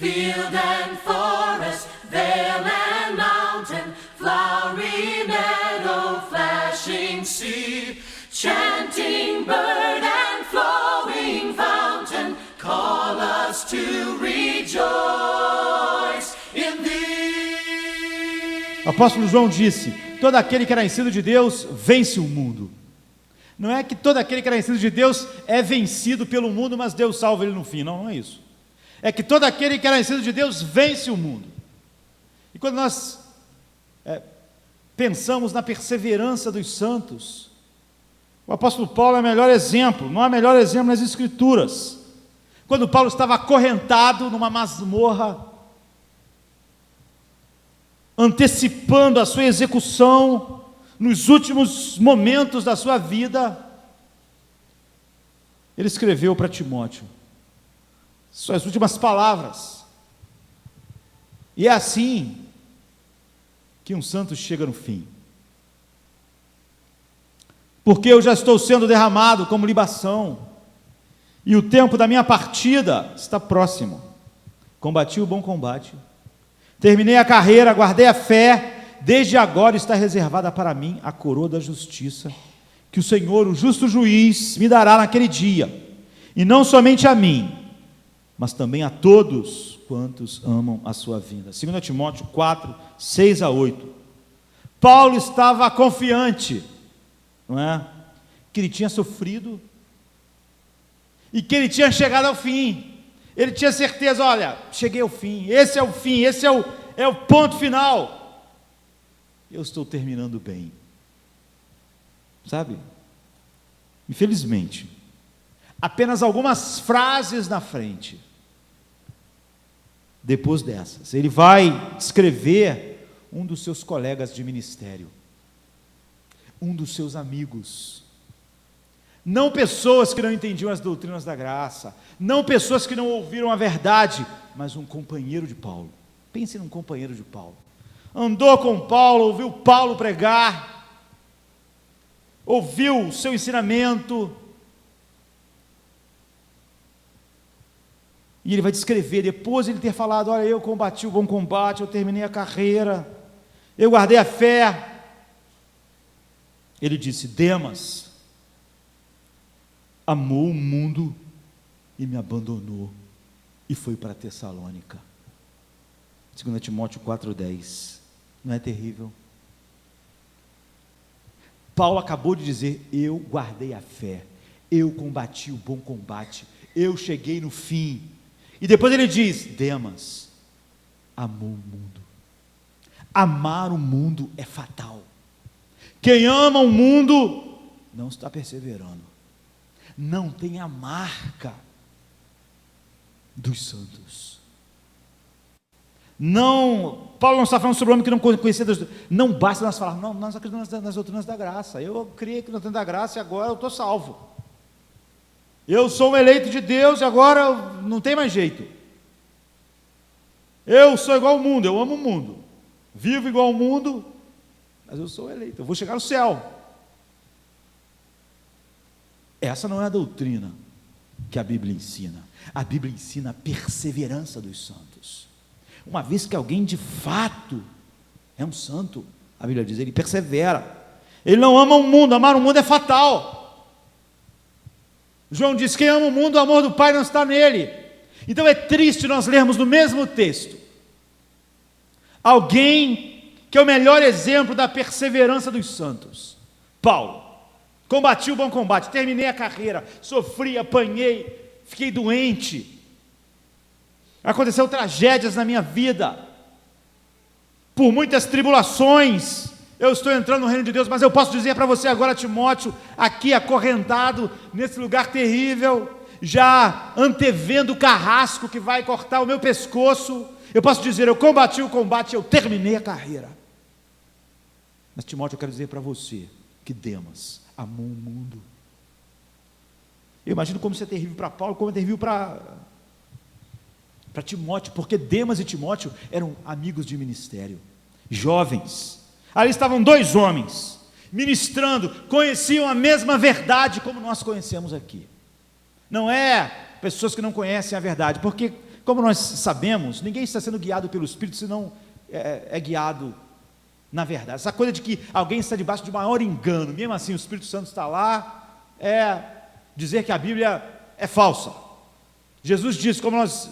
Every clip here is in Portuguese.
field and forest, vale and mountain, flowery meadow, flashing sea, chanting bird and flowing fountain, call us to rejoice in thee. O apóstolo João disse: todo aquele que é nascido de Deus vence o mundo. Não é que todo aquele que é nascido de Deus é vencido pelo mundo, mas Deus salva ele no fim. Não, não é isso. É que todo aquele que é nascido de Deus vence o mundo. E quando nós pensamos na perseverança dos santos, o apóstolo Paulo é o melhor exemplo. Não há melhor exemplo nas Escrituras. Quando Paulo estava acorrentado numa masmorra, antecipando a sua execução, nos últimos momentos da sua vida, ele escreveu para Timóteo suas últimas palavras. E é assim que um santo chega no fim. Porque eu já estou sendo derramado como libação, e o tempo da minha partida está próximo. Combati o bom combate, terminei a carreira, guardei a fé. Desde agora está reservada para mim a coroa da justiça, que o Senhor, o justo juiz, me dará naquele dia, e não somente a mim, mas também a todos quantos amam a sua vinda. 2 Timóteo 4, 6 a 8. Paulo estava confiante, não é? Que ele tinha sofrido, e que ele tinha chegado ao fim. Ele tinha certeza: olha, cheguei ao fim, esse é o fim, esse é o ponto final. Eu estou terminando bem. Sabe? Infelizmente, apenas algumas frases na frente, depois dessas, ele vai escrever um dos seus colegas de ministério, um dos seus amigos, não pessoas que não entendiam as doutrinas da graça, não pessoas que não ouviram a verdade, mas um companheiro de Paulo. Pense num companheiro de Paulo. Andou com Paulo, ouviu Paulo pregar, ouviu o seu ensinamento, e ele vai descrever, depois de ele ter falado: olha, eu combati o bom combate, eu terminei a carreira, eu guardei a fé. Ele disse: Demas amou o mundo e me abandonou, e foi para Tessalônica. 2 Timóteo 4,10. Não é terrível? Paulo acabou de dizer: eu guardei a fé, eu combati o bom combate, eu cheguei no fim. E depois ele diz: Demas amou o mundo. Amar o mundo é fatal. Quem ama o mundo não está perseverando, não tem a marca dos santos. Não, Paulo não está falando sobre o homem que não conhecia Deus. Não basta nós falar: não, nós acreditamos nas doutrinas da graça, eu criei que na doutrina da graça e agora eu estou salvo, eu sou um eleito de Deus e agora não tem mais jeito, eu sou igual ao mundo, eu amo o mundo, vivo igual ao mundo, mas eu sou eleito, eu vou chegar no céu. Essa não é a doutrina que a Bíblia ensina. A Bíblia ensina a perseverança dos santos. Uma vez que alguém de fato é um santo, a Bíblia diz, ele persevera, ele não ama o mundo. Amar o mundo é fatal. João diz: quem ama o mundo, o amor do Pai não está nele. Então é triste nós lermos no mesmo texto alguém que é o melhor exemplo da perseverança dos santos. Paulo: combati o bom combate, terminei a carreira, sofri, apanhei, fiquei doente, aconteceu tragédias na minha vida, por muitas tribulações, eu estou entrando no reino de Deus. Mas eu posso dizer para você agora, Timóteo, aqui acorrentado, nesse lugar terrível, já antevendo o carrasco que vai cortar o meu pescoço, eu posso dizer: eu combati o combate, eu terminei a carreira. Mas, Timóteo, eu quero dizer para você que Demas amou o mundo. Eu imagino como isso é terrível para Paulo, como é terrível para Timóteo, porque Demas e Timóteo eram amigos de ministério, jovens. Ali estavam dois homens ministrando, conheciam a mesma verdade como nós conhecemos aqui. Não é pessoas que não conhecem a verdade, porque como nós sabemos, ninguém está sendo guiado pelo Espírito, senão é guiado na verdade. Essa coisa de que alguém está debaixo de maior engano, mesmo assim o Espírito Santo está lá, é dizer que a Bíblia é falsa. Jesus disse, como nós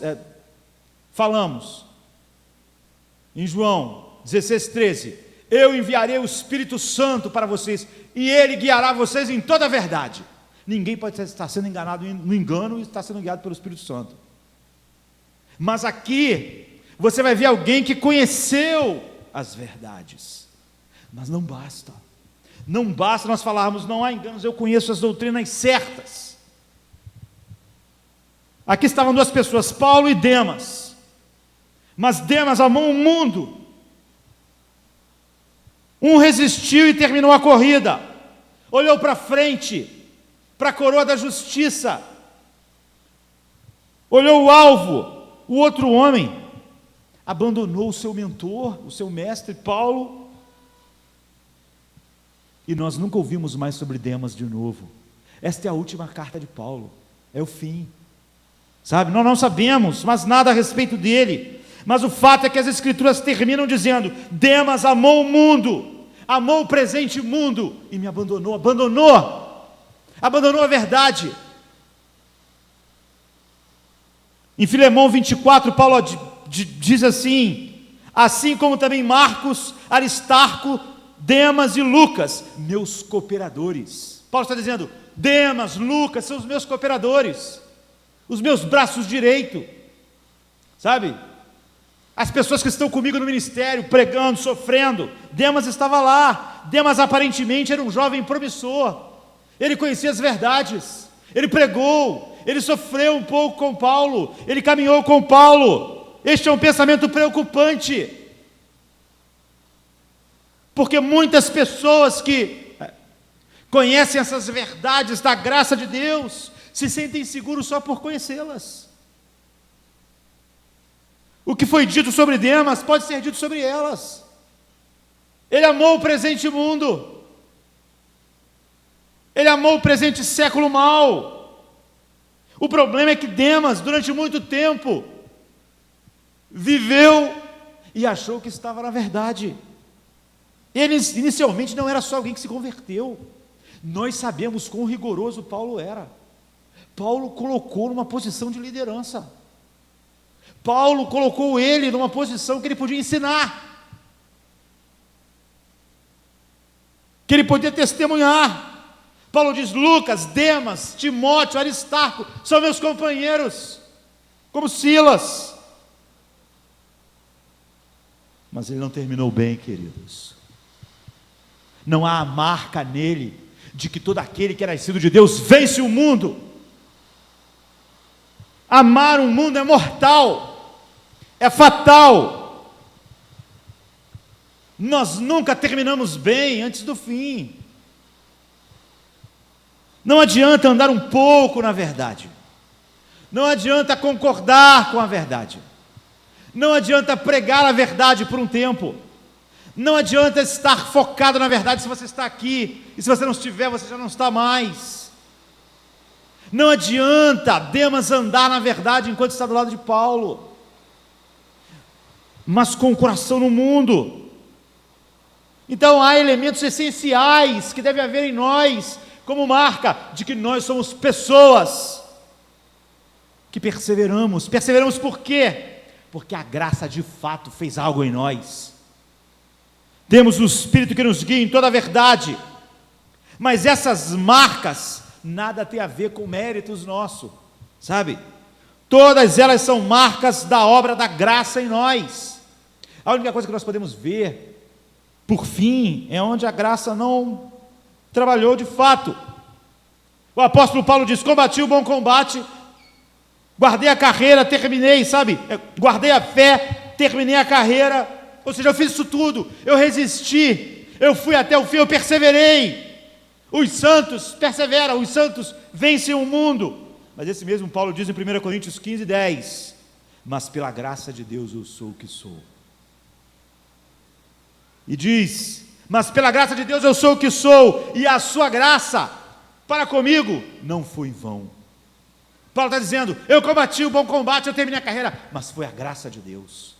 falamos, em João 16:13, eu enviarei o Espírito Santo para vocês, e Ele guiará vocês em toda a verdade. Ninguém pode estar sendo enganado no engano e estar sendo guiado pelo Espírito Santo. Mas aqui, você vai ver alguém que conheceu as verdades. Mas não basta. Não basta nós falarmos, não há enganos, eu conheço as doutrinas certas. Aqui estavam duas pessoas, Paulo e Demas. Mas Demas amou o mundo. Um resistiu e terminou a corrida. Olhou para frente, para a coroa da justiça. Olhou o alvo. O outro homem abandonou o seu mentor, o seu mestre, Paulo. E nós nunca ouvimos mais sobre Demas de novo. Esta é a última carta de Paulo. É o fim. Sabe, nós não sabemos mais nada a respeito dele. Mas o fato é que as Escrituras terminam dizendo: Demas amou o mundo, amou o presente mundo e me abandonou. Abandonou a verdade. Em Filemão 24, Paulo diz assim: assim como também Marcos, Aristarco, Demas e Lucas, meus cooperadores. Paulo está dizendo: Demas, Lucas são os meus cooperadores, os meus braços direitos, sabe? As pessoas que estão comigo no ministério, pregando, sofrendo. Demas estava lá. Demas aparentemente era um jovem promissor. Ele conhecia as verdades. Ele pregou. Ele sofreu um pouco com Paulo. Ele caminhou com Paulo. Este é um pensamento preocupante. Porque muitas pessoas que conhecem essas verdades da graça de Deus se sentem seguros só por conhecê-las. O que foi dito sobre Demas pode ser dito sobre elas. Ele amou o presente mundo. Ele amou o presente século mau. O problema é que Demas, durante muito tempo, viveu e achou que estava na verdade. Ele inicialmente não era só alguém que se converteu. Nós sabemos quão rigoroso Paulo era. Paulo colocou numa posição de liderança. Paulo colocou ele numa posição que ele podia ensinar, que ele podia testemunhar. Paulo diz: Lucas, Demas, Timóteo, Aristarco são meus companheiros, como Silas. Mas ele não terminou bem, queridos. Não há a marca nele de que todo aquele que é nascido de Deus vence o mundo. Amar o mundo é mortal, é fatal. Nós nunca terminamos bem antes do fim. Não adianta andar um pouco na verdade. Não adianta concordar com a verdade. Não adianta pregar a verdade por um tempo. Não adianta estar focado na verdade se você está aqui, e se você não estiver, você já não está mais. Não adianta Demas andar na verdade enquanto está do lado de Paulo, mas com o coração no mundo. Então há elementos essenciais que devem haver em nós, como marca de que nós somos pessoas que perseveramos. Perseveramos por quê? Porque a graça de fato fez algo em nós. Temos o Espírito que nos guia em toda a verdade, mas essas marcas nada tem a ver com méritos nossos, sabe? Todas elas são marcas da obra da graça em nós. A única coisa que nós podemos ver, por fim, é onde a graça não trabalhou de fato. O apóstolo Paulo diz: combati o bom combate, guardei a carreira, terminei, sabe? Guardei a fé, terminei a carreira, ou seja, eu fiz isso tudo, eu resisti, eu fui até o fim, eu perseverei. Os santos perseveram, os santos vencem o mundo. Mas esse mesmo Paulo diz em 1 Coríntios 15:10: mas pela graça de Deus eu sou o que sou. E diz: mas pela graça de Deus eu sou o que sou, e a sua graça para comigo não foi em vão. Paulo está dizendo, eu combati o bom combate, eu terminei a carreira, mas foi a graça de Deus.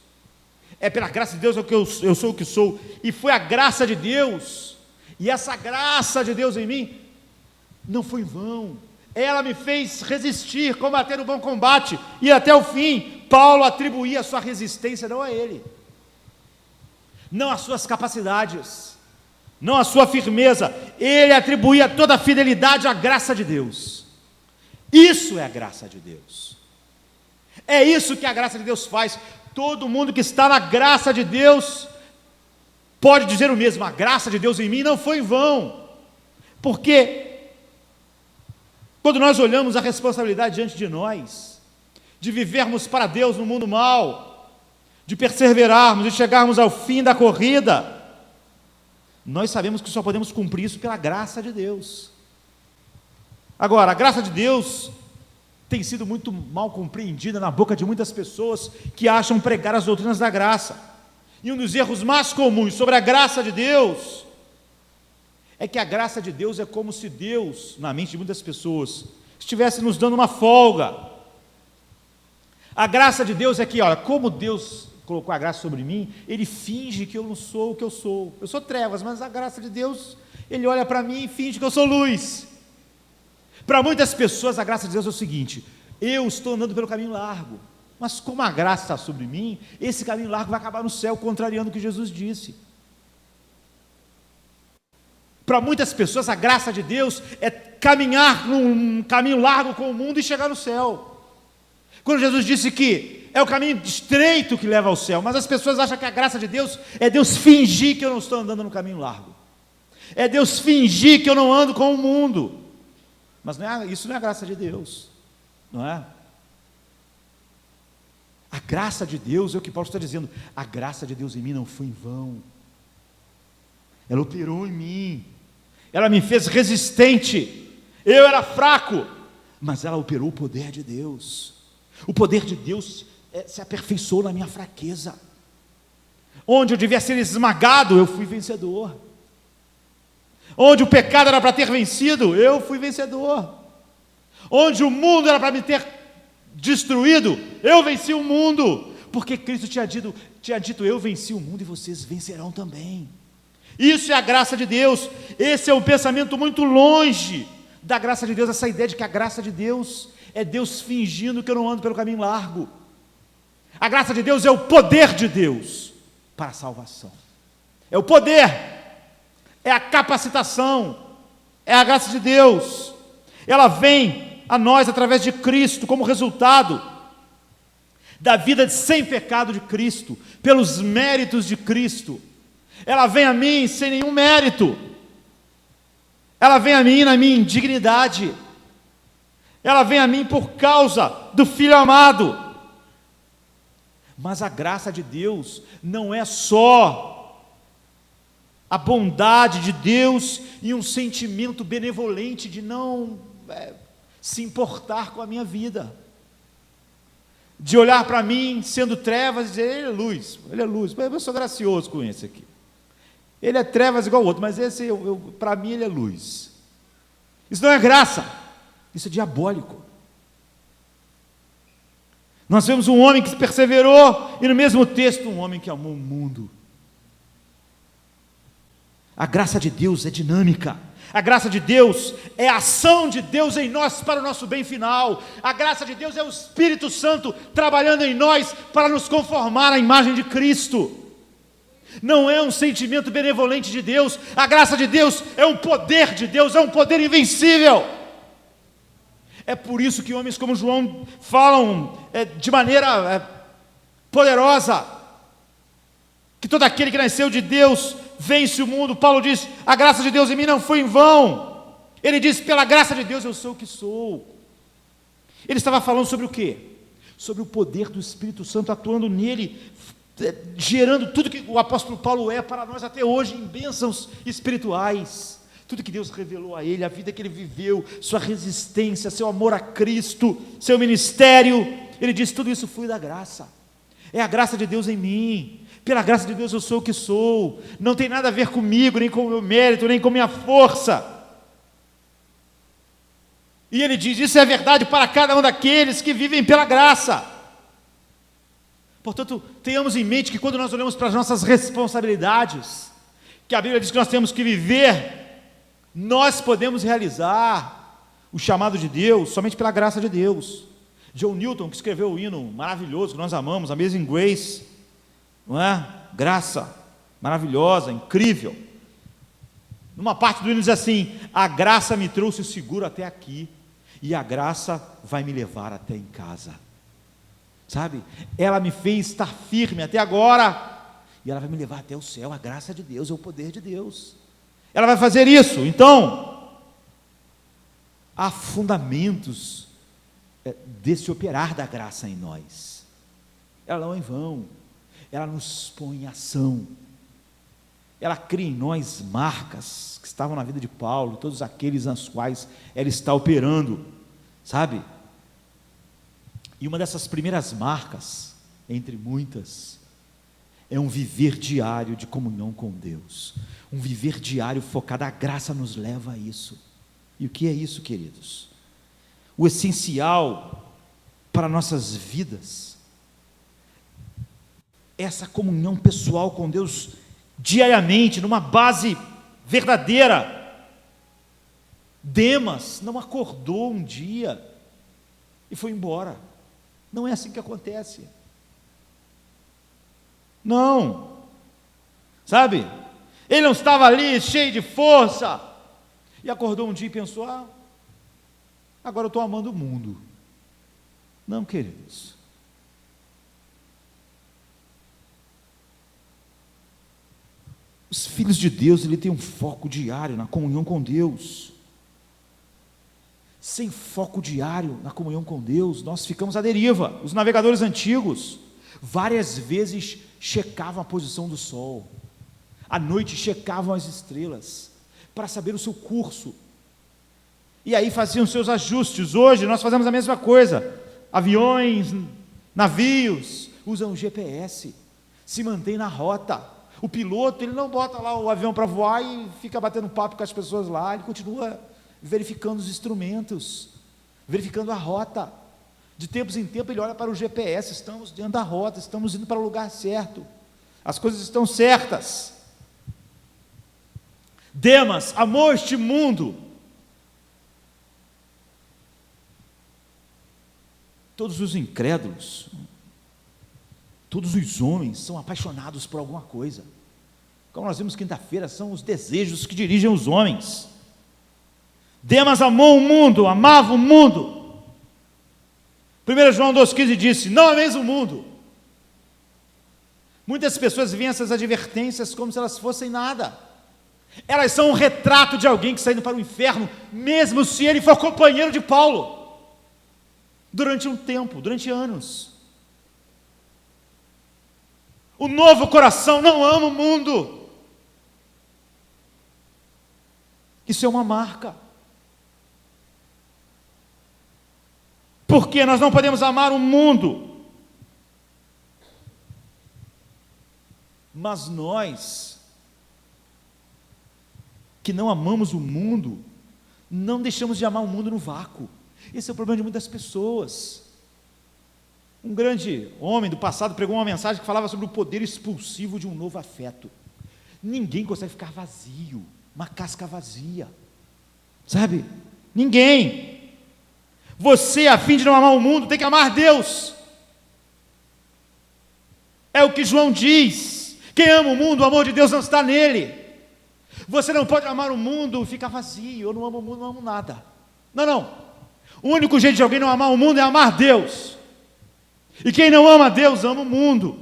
É pela graça de Deus que eu sou o que sou, e foi a graça de Deus, e essa graça de Deus em mim, não foi em vão, ela me fez resistir, combater o bom combate, e até o fim. Paulo atribuía a sua resistência não a ele, não às suas capacidades, não à sua firmeza, ele atribuía toda a fidelidade à graça de Deus. Isso é a graça de Deus, é isso que a graça de Deus faz. Todo mundo que está na graça de Deus pode dizer o mesmo, a graça de Deus em mim não foi em vão, porque quando nós olhamos a responsabilidade diante de nós, de vivermos para Deus no mundo mal, de perseverarmos, de chegarmos ao fim da corrida, nós sabemos que só podemos cumprir isso pela graça de Deus. Agora, a graça de Deus tem sido muito mal compreendida na boca de muitas pessoas que acham pregar as doutrinas da graça. E um dos erros mais comuns sobre a graça de Deus é que a graça de Deus é como se Deus, na mente de muitas pessoas, estivesse nos dando uma folga. A graça de Deus é que, olha, como Deus colocou a graça sobre mim, Ele finge que eu não sou o que eu sou. Eu sou trevas, mas a graça de Deus, Ele olha para mim e finge que eu sou luz. Para muitas pessoas, a graça de Deus é o seguinte: eu estou andando pelo caminho largo, mas como a graça está sobre mim, esse caminho largo vai acabar no céu, contrariando o que Jesus disse. Para muitas pessoas, a graça de Deus é caminhar num caminho largo com o mundo e chegar no céu. Quando Jesus disse que é o caminho estreito que leva ao céu, mas as pessoas acham que a graça de Deus é Deus fingir que eu não estou andando no caminho largo, é Deus fingir que eu não ando com o mundo. Mas isso não é a graça de Deus, não é? A graça de Deus é o que Paulo está dizendo, a graça de Deus em mim não foi em vão, ela operou em mim, ela me fez resistente, eu era fraco, mas ela operou o poder de Deus. O poder de Deus se aperfeiçoou na minha fraqueza. Onde eu devia ser esmagado, eu fui vencedor. Onde o pecado era para ter vencido, eu fui vencedor. Onde o mundo era para me ter destruído, eu venci o mundo, porque Cristo tinha dito, eu venci o mundo e vocês vencerão também. Isso é a graça de Deus. Esse é um pensamento muito longe da graça de Deus, essa ideia de que a graça de Deus é Deus fingindo que eu não ando pelo caminho largo. A graça de Deus é o poder de Deus para a salvação, é o poder, é a capacitação, é a graça de Deus. Ela vem a nós através de Cristo, como resultado da vida sem pecado de Cristo, pelos méritos de Cristo. Ela vem a mim sem nenhum mérito, ela vem a mim na minha indignidade, ela vem a mim por causa do Filho amado. Mas a graça de Deus não é só a bondade de Deus e um sentimento benevolente de não se importar com a minha vida, de olhar para mim sendo trevas e dizer, ele é luz, eu sou gracioso com esse aqui, ele é trevas igual o outro, mas esse, para mim ele é luz. Isso não é graça, isso é diabólico. Nós vemos um homem que perseverou, e no mesmo texto um homem que amou o mundo. A graça de Deus é dinâmica, a graça de Deus é a ação de Deus em nós para o nosso bem final. A graça de Deus é o Espírito Santo trabalhando em nós para nos conformar à imagem de Cristo. Não é um sentimento benevolente de Deus, a graça de Deus é um poder de Deus, é um poder invencível. É por isso que homens como João falam de maneira poderosa, que todo aquele que nasceu de Deus vence o mundo. Paulo diz, a graça de Deus em mim não foi em vão. Ele diz, pela graça de Deus eu sou o que sou. Ele estava falando sobre o quê? Sobre o poder do Espírito Santo atuando nele, gerando tudo que o apóstolo Paulo é para nós até hoje, em bênçãos espirituais. Tudo que Deus revelou a ele, a vida que ele viveu, sua resistência, seu amor a Cristo, seu ministério. Ele diz, tudo isso foi da graça. É a graça de Deus em mim. Pela graça de Deus eu sou o que sou. Não tem nada a ver comigo, nem com o meu mérito, nem com a minha força. E ele diz: isso é verdade para cada um daqueles que vivem pela graça. Portanto, tenhamos em mente que quando nós olhamos para as nossas responsabilidades, que a Bíblia diz que nós temos que viver, nós podemos realizar o chamado de Deus somente pela graça de Deus. John Newton, que escreveu o hino maravilhoso que nós amamos, Amazing Grace, não é? Graça maravilhosa, incrível. Numa parte do hino diz assim: a graça me trouxe seguro até aqui, e a graça vai me levar até em casa. Sabe? Ela me fez estar firme até agora, e ela vai me levar até o céu. A graça de Deus é o poder de Deus. Ela vai fazer isso. Então, há fundamentos desse operar da graça em nós. Ela não é em vão. Ela nos põe em ação. Ela cria em nós marcas que estavam na vida de Paulo, todos aqueles nas quais ela está operando, sabe? E uma dessas primeiras marcas, entre muitas, é um viver diário de comunhão com Deus. Um viver diário focado, a graça nos leva a isso. E o que é isso, queridos? O essencial para nossas vidas, essa comunhão pessoal com Deus diariamente, numa base verdadeira. Demas não acordou um dia e foi embora. Não é assim que acontece. Não. Sabe? Ele não estava ali cheio de força e acordou um dia e pensou: agora eu estou amando o mundo. Não, queridos. Os filhos de Deus, ele tem um foco diário na comunhão com Deus. Sem foco diário na comunhão com Deus, nós ficamos à deriva. Os navegadores antigos, várias vezes checavam a posição do sol. À noite checavam as estrelas, para saber o seu curso. E aí faziam seus ajustes. Hoje nós fazemos a mesma coisa. Aviões, navios, usam o GPS, se mantém na rota. O piloto, ele não bota lá o avião para voar e fica batendo papo com as pessoas lá, ele continua verificando os instrumentos, verificando a rota. De tempos em tempos ele olha para o GPS, estamos dentro da rota, estamos indo para o lugar certo, as coisas estão certas. Demas amou este mundo. Todos os incrédulos, todos os homens são apaixonados por alguma coisa. Como nós vimos quinta-feira, são os desejos que dirigem os homens. Demas amou o mundo, amava o mundo. 1 João 2,15 disse: não ameis o mundo. Muitas pessoas veem essas advertências como se elas fossem nada. Elas são um retrato de alguém que está indo para o inferno, mesmo se ele for companheiro de Paulo, durante um tempo, durante anos. O novo coração não ama o mundo. Isso é uma marca. Porque nós não podemos amar o mundo. Mas nós, que não amamos o mundo, não deixamos de amar o mundo no vácuo. Esse é o problema de muitas pessoas. Um grande homem do passado pregou uma mensagem que falava sobre o poder expulsivo de um novo afeto. Ninguém consegue ficar vazio, uma casca vazia, sabe? Ninguém. Você, a fim de não amar o mundo, tem que amar Deus. É o que João diz: quem ama o mundo, o amor de Deus não está nele. Você não pode amar o mundo e ficar vazio. Eu não amo o mundo, não amo nada. Não. O único jeito de alguém não amar o mundo é amar Deus. E quem não ama Deus, ama o mundo.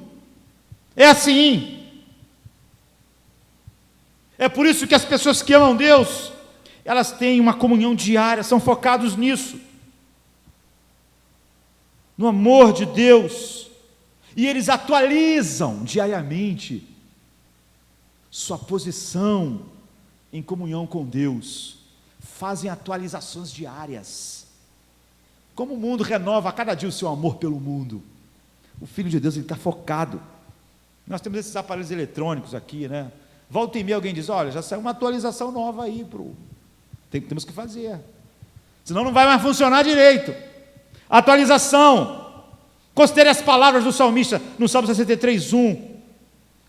É assim. É por isso que as pessoas que amam Deus, elas têm uma comunhão diária, são focados nisso, no amor de Deus, e eles atualizam diariamente sua posição em comunhão com Deus, fazem atualizações diárias. Como o mundo renova a cada dia o seu amor pelo mundo, o Filho de Deus está focado. Nós temos esses aparelhos eletrônicos aqui, né? Volta e meia alguém diz: olha, já saiu uma atualização nova aí, temos que fazer. senão não vai mais funcionar direito. Atualização. Considere as palavras do salmista no Salmo 63:1.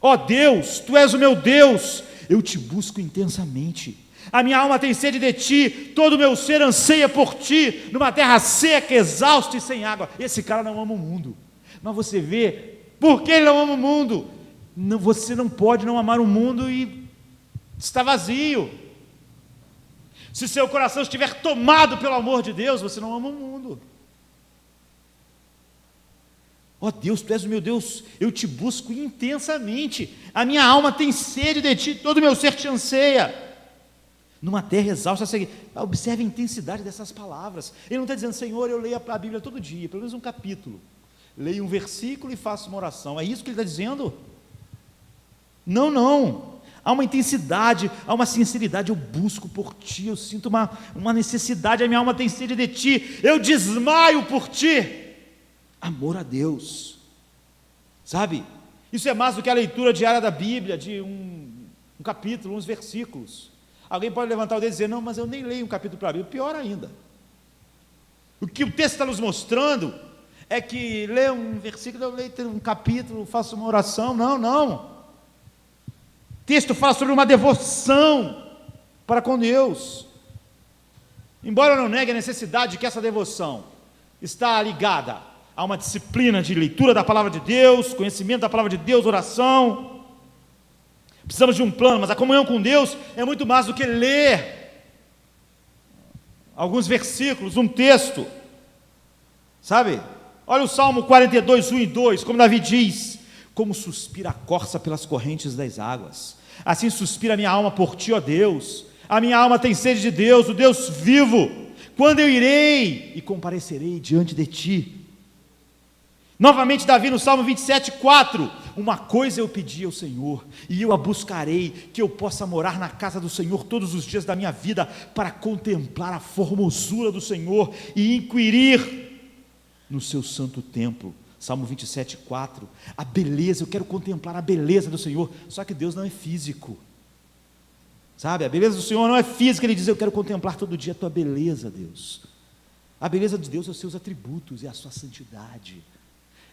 Ó Deus, Tu és o meu Deus, eu te busco intensamente. A minha alma tem sede de Ti, todo o meu ser anseia por Ti, numa terra seca, exausta e sem água. Esse cara não ama o mundo. Mas você vê, por que ele não ama o mundo? Não, você não pode não amar o mundo e está vazio. Se seu coração estiver tomado pelo amor de Deus, você não ama o mundo. Ó Deus, Tu és o meu Deus, eu te busco intensamente. A minha alma tem sede de Ti, todo o meu ser te anseia. Numa terra exausta, observe a intensidade dessas palavras. Ele não está dizendo, Senhor, eu leio a Bíblia todo dia, pelo menos um capítulo. Leio um versículo e faço uma oração. É isso que ele está dizendo? Não, não. Há uma intensidade, há uma sinceridade. Eu busco por Ti, eu sinto uma necessidade, a minha alma tem sede de Ti, eu desmaio por Ti. Amor a Deus. Sabe? Isso é mais do que a leitura diária da Bíblia, de um capítulo, uns versículos. Alguém pode levantar o dedo e dizer, não, mas eu nem leio um capítulo para a Bíblia. Pior ainda. O que o texto está nos mostrando é que lê um versículo, eu leio um capítulo, faço uma oração. Não, não. O texto fala sobre uma devoção para com Deus. Embora eu não negue a necessidade de que essa devoção está ligada a uma disciplina de leitura da palavra de Deus, conhecimento da palavra de Deus, oração. Precisamos de um plano, mas a comunhão com Deus é muito mais do que ler alguns versículos, um texto, sabe? Olha o Salmo 42, 1 e 2, como Davi diz, como suspira a corça pelas correntes das águas, assim suspira a minha alma por Ti, ó Deus, a minha alma tem sede de Deus, o Deus vivo, quando eu irei e comparecerei diante de Ti. Novamente Davi no Salmo 27, 4, uma coisa eu pedi ao Senhor, e eu a buscarei, que eu possa morar na casa do Senhor todos os dias da minha vida, para contemplar a formosura do Senhor, e inquirir no seu santo templo. Salmo 27, 4, a beleza, eu quero contemplar a beleza do Senhor, só que Deus não é físico, sabe, a beleza do Senhor não é física, Ele diz, eu quero contemplar todo dia a Tua beleza, Deus. A beleza de Deus é os seus atributos, é a sua santidade,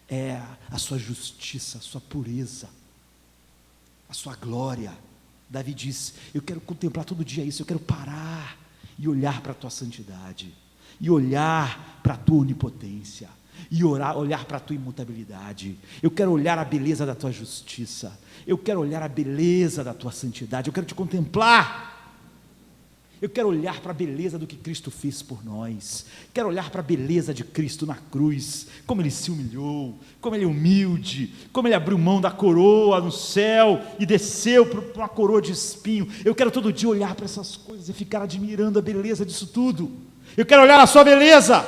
é a sua justiça, a sua pureza, a sua glória. Davi diz, eu quero contemplar todo dia isso, eu quero parar e olhar para a Tua santidade, e olhar para a Tua onipotência, e olhar para a Tua imutabilidade. Eu quero olhar a beleza da Tua justiça, eu quero olhar a beleza da Tua santidade, eu quero Te contemplar. Eu quero olhar para a beleza do que Cristo fez por nós, quero olhar para a beleza de Cristo na cruz, como Ele se humilhou, como Ele é humilde, como Ele abriu mão da coroa no céu e desceu para uma coroa de espinho. Eu quero todo dia olhar para essas coisas e ficar admirando a beleza disso tudo. Eu quero olhar a Sua beleza,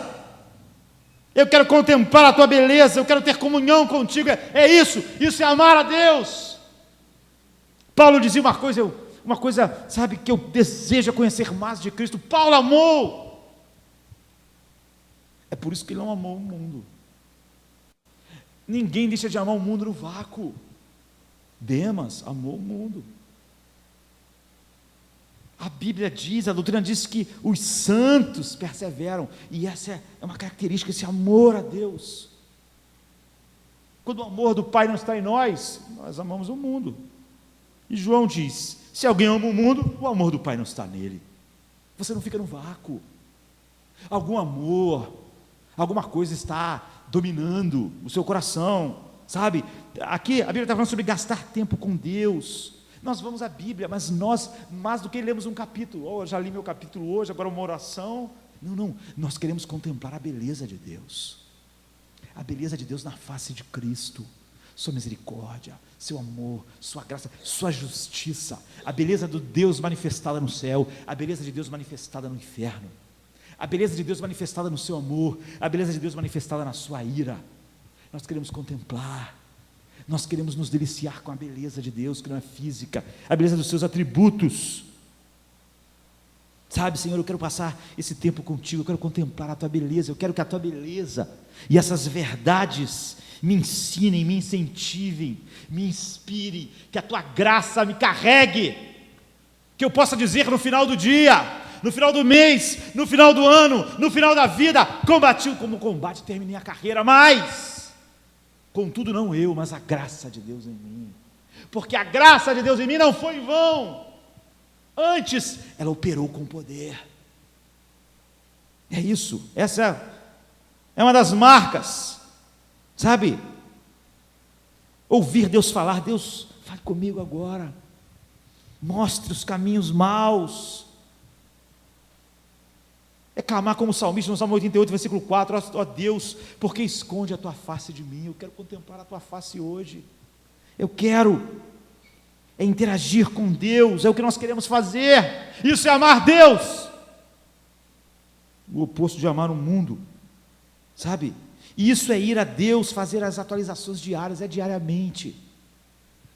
eu quero contemplar a Tua beleza, eu quero ter comunhão contigo. É isso é amar a Deus. Paulo dizia uma coisa, sabe, que eu desejo conhecer mais de Cristo. Paulo amou. É por isso que ele não amou o mundo. Ninguém deixa de amar o mundo no vácuo. Demas amou o mundo. A Bíblia diz, a doutrina diz que os santos perseveram, e essa é uma característica, esse amor a Deus. Quando o amor do Pai não está em nós amamos o mundo. E João diz, se alguém ama o mundo, o amor do Pai não está nele. Você não fica no vácuo. Algum amor, alguma coisa está dominando o seu coração, sabe? Aqui a Bíblia está falando sobre gastar tempo com Deus. Nós vamos à Bíblia, mas nós, mais do que lemos um capítulo, já li meu capítulo hoje, agora uma oração. Não, nós queremos contemplar a beleza de Deus. A beleza de Deus na face de Cristo. Sua misericórdia, Seu amor, Sua graça, Sua justiça, a beleza do Deus manifestada no céu, a beleza de Deus manifestada no inferno, a beleza de Deus manifestada no Seu amor, a beleza de Deus manifestada na Sua ira. Nós queremos contemplar, nós queremos nos deliciar com a beleza de Deus, que não é física, a beleza dos Seus atributos. Sabe, Senhor, eu quero passar esse tempo contigo, eu quero contemplar a Tua beleza, eu quero que a Tua beleza e essas verdades me ensinem, me incentivem, me inspirem, que a Tua graça me carregue, que eu possa dizer no final do dia, no final do mês, no final do ano, no final da vida, combati como combate, terminei a carreira, mas, contudo não eu, mas a graça de Deus em mim, porque a graça de Deus em mim não foi em vão, antes ela operou com poder. É isso, essa é uma das marcas, sabe? Ouvir Deus falar, Deus, fale comigo agora, mostre os caminhos maus. É clamar como o salmista no Salmo 88, versículo 4, ó Deus, por que esconde a tua face de mim? Eu quero contemplar a tua face hoje, eu quero interagir com Deus, é o que nós queremos fazer, isso é amar Deus, o oposto de amar o mundo, sabe? E isso é ir a Deus, fazer as atualizações diárias, é diariamente,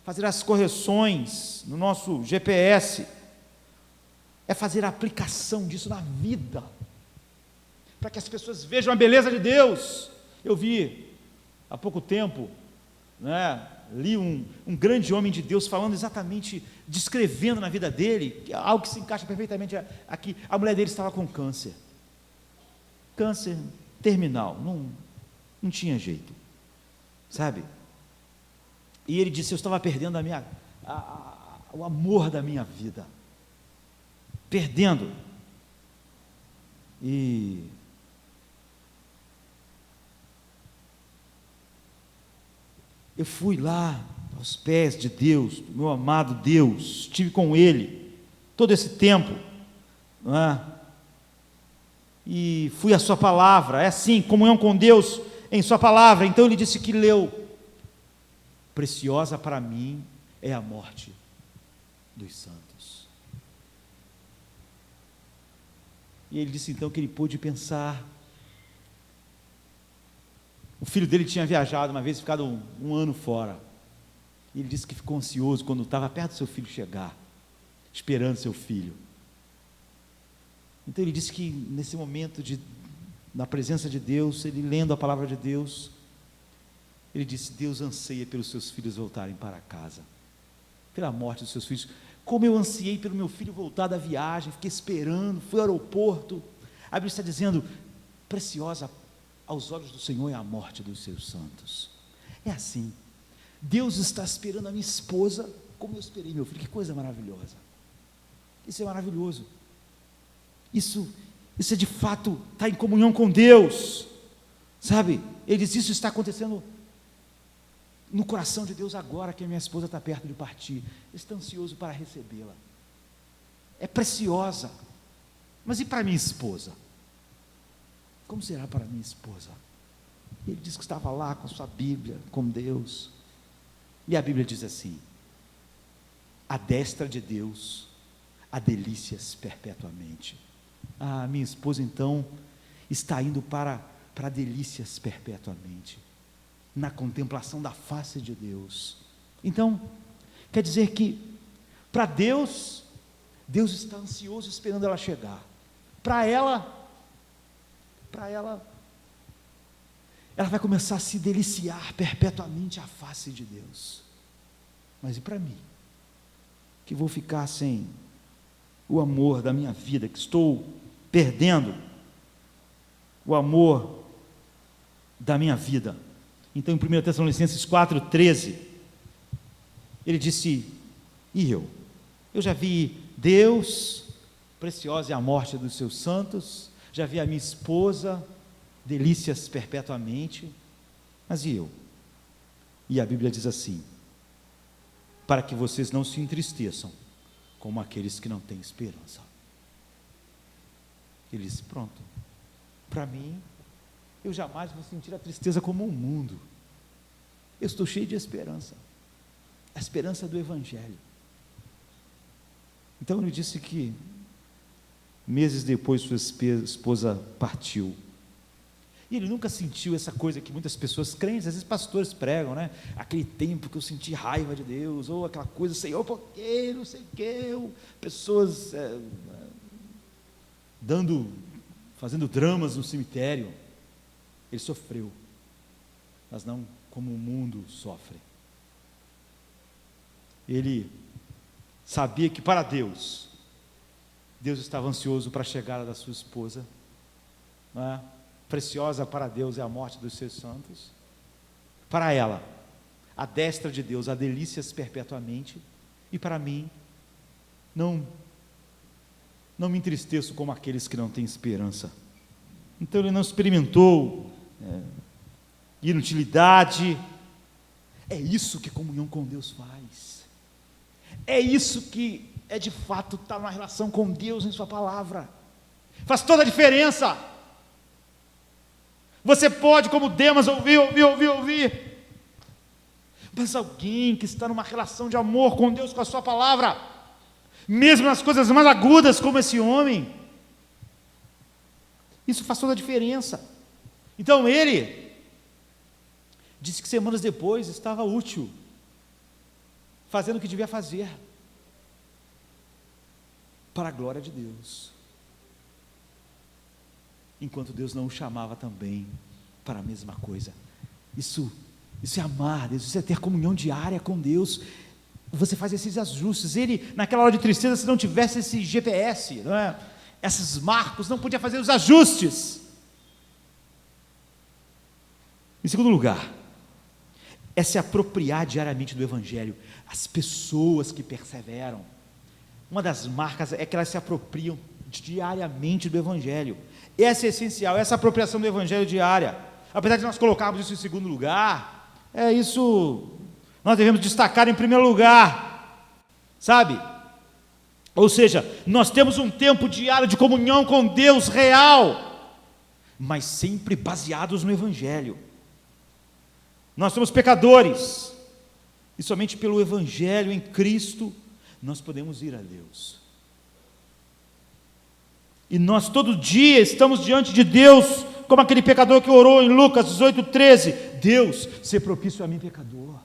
fazer as correções no nosso GPS, é fazer a aplicação disso na vida, para que as pessoas vejam a beleza de Deus. Eu vi há pouco tempo, li um grande homem de Deus falando exatamente, descrevendo na vida dele, algo que se encaixa perfeitamente aqui. A mulher dele estava com câncer terminal, não tinha jeito, sabe? E ele disse: eu estava perdendo o amor da minha vida, perdendo. E eu fui lá aos pés de Deus, do meu amado Deus, estive com Ele todo esse tempo, não é? E fui à sua palavra, é assim, comunhão com Deus em sua palavra. Então ele disse que leu: preciosa para mim é a morte dos santos. E ele disse então que ele pôde pensar. O filho dele tinha viajado uma vez, ficado um ano fora. E ele disse que ficou ansioso quando estava perto do seu filho chegar, esperando seu filho. Então ele disse que nesse momento na presença de Deus, ele lendo a palavra de Deus, ele disse: Deus anseia pelos seus filhos voltarem para casa, pela morte dos seus filhos, como eu ansiei pelo meu filho voltar da viagem, fiquei esperando, fui ao aeroporto. A Bíblia está dizendo: preciosa aos olhos do Senhor é a morte dos seus santos. É assim, Deus está esperando a minha esposa como eu esperei meu filho. Que coisa maravilhosa, isso é maravilhoso, isso é de fato estar em comunhão com Deus, sabe? Ele diz: isso está acontecendo no coração de Deus agora que a minha esposa está perto de partir, eu estou ansioso para recebê-la, é preciosa. Mas e para minha esposa? Como será para minha esposa? Ele diz que estava lá com a sua Bíblia, com Deus, e a Bíblia diz assim: à destra de Deus há delícias perpetuamente. Minha esposa então está indo para delícias perpetuamente, na contemplação da face de Deus. Então, quer dizer que para Deus está ansioso esperando ela chegar. Para ela vai começar a se deliciar perpetuamente à face de Deus. Mas e para mim, que vou ficar sem o amor da minha vida, que estou perdendo o amor da minha vida? Então, em 1 Tessalonicenses 4,13, ele disse: e eu já vi Deus, preciosa é a morte dos seus santos, já vi a minha esposa, delícias perpetuamente, mas e eu? E a Bíblia diz assim: para que vocês não se entristeçam como aqueles que não têm esperança. Ele disse: pronto, para mim, eu jamais vou sentir a tristeza como o mundo, eu estou cheio de esperança, a esperança do Evangelho. Então ele disse que meses depois sua esposa partiu, e ele nunca sentiu essa coisa que muitas pessoas crentes, às vezes pastores pregam, aquele tempo que eu senti raiva de Deus, ou aquela coisa: Senhor, por quê, não sei o quê, pessoas fazendo dramas no cemitério. Ele sofreu, mas não como o mundo sofre. Ele sabia que para Deus Deus estava ansioso para a chegada da sua esposa, não é? Preciosa para Deus é a morte dos seus santos. Para ela, a destra de Deus, há delícias perpetuamente. E para mim, não me entristeço como aqueles que não têm esperança. Então ele não experimentou inutilidade. É isso que comunhão com Deus faz. É isso que é de fato estar numa relação com Deus em sua palavra. Faz toda a diferença. Você pode, como Demas, ouvir. Mas alguém que está numa relação de amor com Deus, com a sua palavra, mesmo nas coisas mais agudas, como esse homem, isso faz toda a diferença. Então ele disse que semanas depois estava útil, fazendo o que devia fazer, para a glória de Deus, enquanto Deus não o chamava também para a mesma coisa. Isso é amar Deus, isso é ter comunhão diária com Deus. Você faz esses ajustes. Ele, naquela hora de tristeza, se não tivesse esse GPS, não é? Esses marcos, não podia fazer os ajustes. Em segundo lugar, é se apropriar diariamente do Evangelho. As pessoas que perseveram, uma das marcas é que elas se apropriam diariamente do Evangelho. Essa é essencial, essa apropriação do Evangelho diária. Apesar de nós colocarmos isso em segundo lugar, isso nós devemos destacar em primeiro lugar, sabe? Ou seja, nós temos um tempo diário de comunhão com Deus real, mas sempre baseados no Evangelho. Nós somos pecadores, e somente pelo Evangelho em Cristo nós podemos ir a Deus. E nós todo dia estamos diante de Deus, como aquele pecador que orou em Lucas 18:13, Deus, se propício a mim pecador.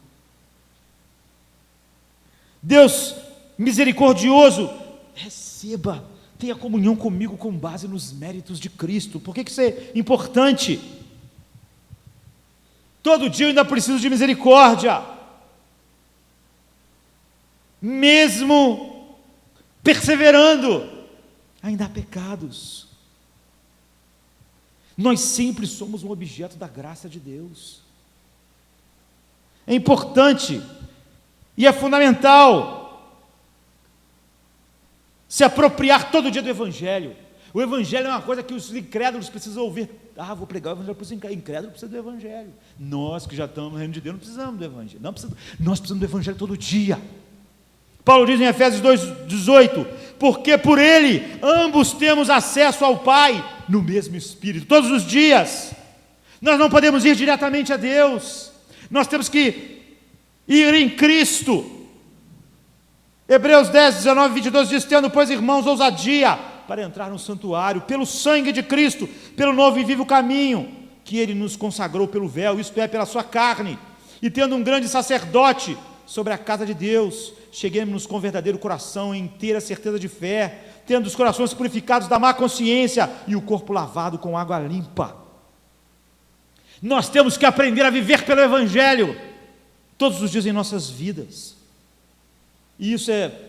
Deus misericordioso, receba, tenha comunhão comigo com base nos méritos de Cristo. Por que isso é importante? Todo dia eu ainda preciso de misericórdia, mesmo perseverando, ainda há pecados. Nós sempre somos um objeto da graça de Deus. É importante e é fundamental se apropriar todo dia do Evangelho. O Evangelho é uma coisa que os incrédulos precisam ouvir. Vou pregar o Evangelho para os incrédulos, precisa do Evangelho. Nós que já estamos no reino de Deus não precisamos do Evangelho. Nós precisamos do Evangelho todo dia. Paulo diz em Efésios 2:18, porque por ele ambos temos acesso ao Pai no mesmo Espírito, todos os dias. Nós não podemos ir diretamente a Deus, nós temos que ir em Cristo. Hebreus 10:19-22 diz, tendo, pois, irmãos, ousadia para entrar no santuário, pelo sangue de Cristo, pelo novo e vivo caminho, que ele nos consagrou pelo véu, isto é, pela sua carne, e tendo um grande sacerdote sobre a casa de Deus, cheguemos-nos com verdadeiro coração, em inteira certeza de fé, tendo os corações purificados da má consciência e o corpo lavado com água limpa. Nós temos que aprender a viver pelo Evangelho todos os dias em nossas vidas, e isso é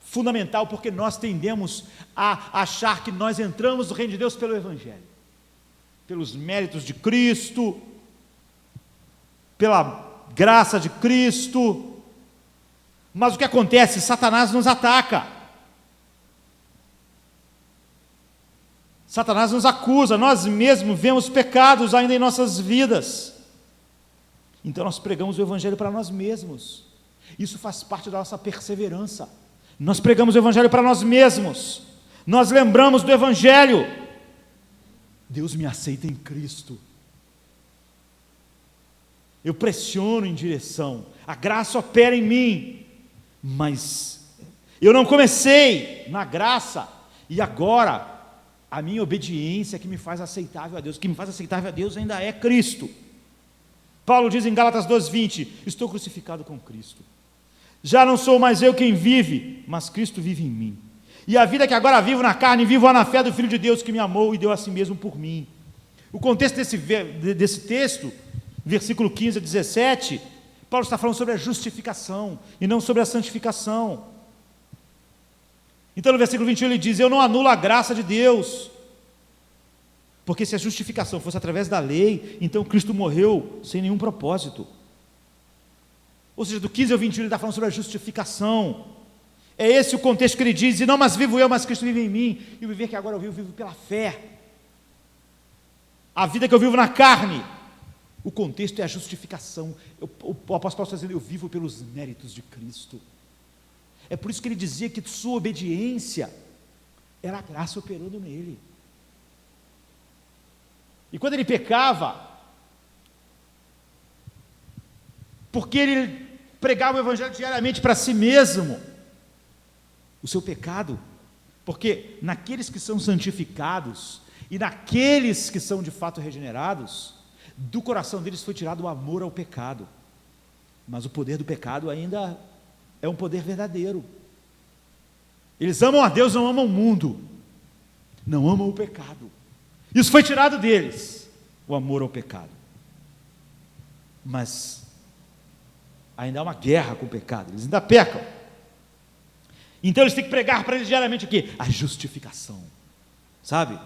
fundamental, porque nós tendemos a achar que nós entramos no reino de Deus pelo Evangelho, pelos méritos de Cristo, pela graça de Cristo. Mas o que acontece? Satanás nos ataca, Satanás nos acusa, nós mesmos vemos pecados ainda em nossas vidas, então nós pregamos o Evangelho para nós mesmos. Isso faz parte da nossa perseverança. Nós pregamos o Evangelho para nós mesmos, nós lembramos do Evangelho. Deus me aceita em Cristo, eu pressiono em direção, a graça opera em mim, mas eu não comecei na graça, e agora a minha obediência que me faz aceitável a Deus, o que me faz aceitável a Deus ainda é Cristo. Paulo diz em Gálatas 2:20, estou crucificado com Cristo, já não sou mais eu quem vive, mas Cristo vive em mim, e a vida que agora vivo na carne, vivo na fé do Filho de Deus que me amou e deu a si mesmo por mim. O contexto desse texto, versículo 15 a 17, Paulo está falando sobre a justificação e não sobre a santificação. Então no versículo 21 ele diz: eu não anulo a graça de Deus, porque se a justificação fosse através da lei, então Cristo morreu sem nenhum propósito. Ou seja, do 15 ao 21 ele está falando sobre a justificação. É esse o contexto que ele diz: e não mais vivo eu, mas Cristo vive em mim, e o viver que agora eu vivo pela fé. A vida que eu vivo na carne, o contexto é a justificação. O apóstolo Paulo está dizendo: eu vivo pelos méritos de Cristo. É por isso que ele dizia que sua obediência era a graça operando nele. E quando ele pecava, porque ele pregava o evangelho diariamente para si mesmo, o seu pecado, porque naqueles que são santificados e naqueles que são de fato regenerados, do coração deles foi tirado o amor ao pecado, mas o poder do pecado ainda é um poder verdadeiro. Eles amam a Deus, não amam o mundo, não amam o pecado. Isso foi tirado deles, o amor ao pecado. Mas ainda há uma guerra com o pecado, eles ainda pecam. Então eles têm que pregar para eles diariamente o quê? A justificação, sabe?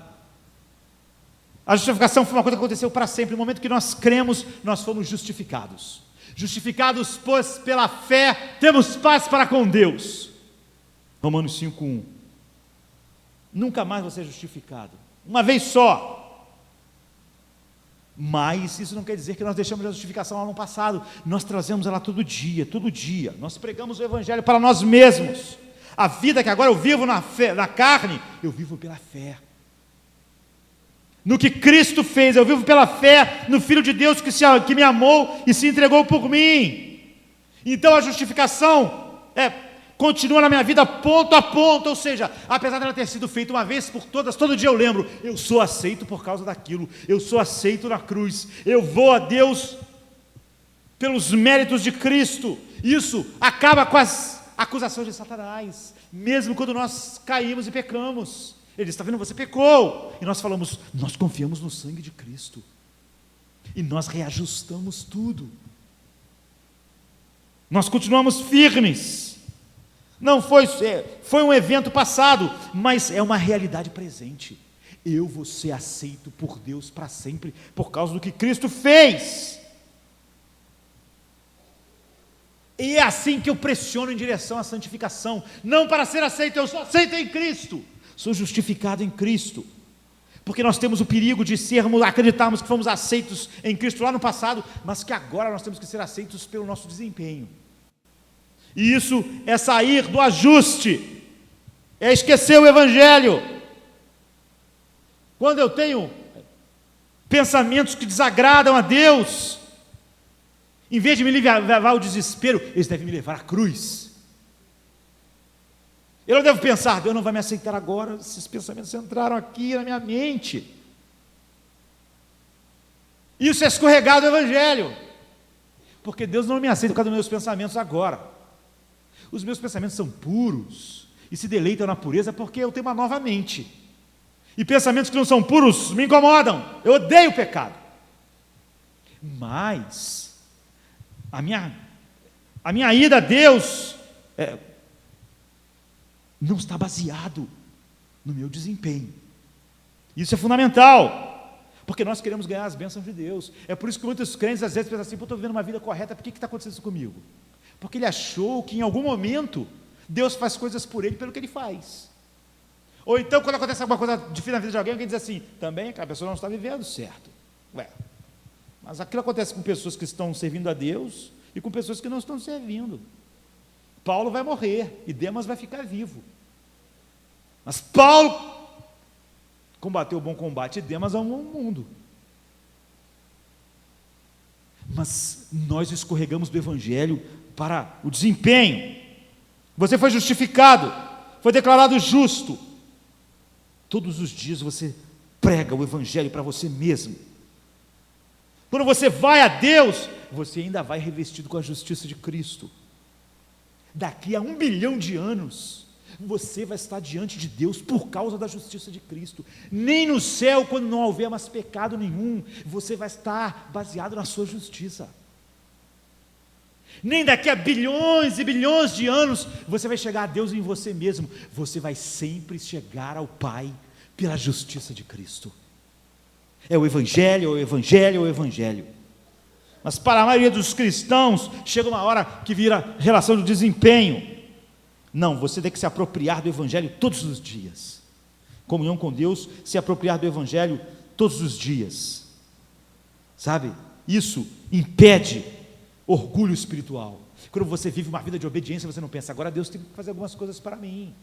A justificação foi uma coisa que aconteceu para sempre. No momento que nós cremos, nós fomos justificados. Justificados, pois, pela fé, temos paz para com Deus. Romanos 5:1. Nunca mais você é justificado, uma vez só. Mas isso não quer dizer que nós deixamos a justificação lá no passado. Nós trazemos ela todo dia, todo dia. Nós pregamos o evangelho para nós mesmos. A vida que agora eu vivo na fé, na carne, eu vivo pela fé no que Cristo fez. Eu vivo pela fé no Filho de Deus que me amou e se entregou por mim. Então a justificação continua na minha vida ponto a ponto. Ou seja, apesar dela ter sido feita uma vez por todas, todo dia eu lembro: eu sou aceito por causa daquilo, eu sou aceito na cruz, eu vou a Deus pelos méritos de Cristo. Isso acaba com as acusações de Satanás, mesmo quando nós caímos e pecamos. Ele está vendo, você pecou, e nós falamos: nós confiamos no sangue de Cristo, e nós reajustamos tudo, nós continuamos firmes. Não foi um evento passado, mas é uma realidade presente. Eu vou ser aceito por Deus para sempre, por causa do que Cristo fez. E é assim que eu pressiono em direção à santificação, não para ser aceito. Eu sou aceito em Cristo, sou justificado em Cristo, porque nós temos o perigo de acreditarmos que fomos aceitos em Cristo lá no passado, mas que agora nós temos que ser aceitos pelo nosso desempenho. E isso é sair do ajuste, é esquecer o evangelho. Quando eu tenho pensamentos que desagradam a Deus, em vez de me levar ao desespero, eles devem me levar à cruz. Eu não devo pensar: Deus não vai me aceitar agora. Esses pensamentos entraram aqui na minha mente. Isso é escorregar do evangelho, porque Deus não me aceita por causa dos meus pensamentos agora. Os meus pensamentos são puros e se deleitam na pureza, porque eu tenho uma nova mente. E pensamentos que não são puros me incomodam. Eu odeio o pecado. Mas a minha ida a Deus não está baseado no meu desempenho. Isso é fundamental, porque nós queremos ganhar as bênçãos de Deus. É por isso que muitos crentes às vezes pensam assim: estou vivendo uma vida correta, por que está acontecendo isso comigo? Porque ele achou que em algum momento Deus faz coisas por ele pelo que ele faz. Ou então, quando acontece alguma coisa difícil na vida de alguém, alguém diz assim: também aquela pessoa não está vivendo certo. Mas aquilo acontece com pessoas que estão servindo a Deus e com pessoas que não estão servindo. Paulo vai morrer e Demas vai ficar vivo. Mas Paulo combateu o bom combate e Demas amou o mundo. Mas nós escorregamos do evangelho para o desempenho. Você foi justificado, foi declarado justo. Todos os dias você prega o evangelho para você mesmo. Quando você vai a Deus, você ainda vai revestido com a justiça de Cristo. Daqui a 1 bilhão de anos, você vai estar diante de Deus por causa da justiça de Cristo. Nem no céu, quando não houver mais pecado nenhum, você vai estar baseado na sua justiça. Nem daqui a bilhões e bilhões de anos você vai chegar a Deus em você mesmo. Você vai sempre chegar ao Pai pela justiça de Cristo. É o Evangelho, é o Evangelho, é o Evangelho. Mas para a maioria dos cristãos, chega uma hora que vira relação de desempenho. Não, você tem que se apropriar do Evangelho todos os dias. Comunhão com Deus, se apropriar do Evangelho todos os dias. Sabe? Isso impede orgulho espiritual. Quando você vive uma vida de obediência, você não pensa, agora Deus tem que fazer algumas coisas para mim.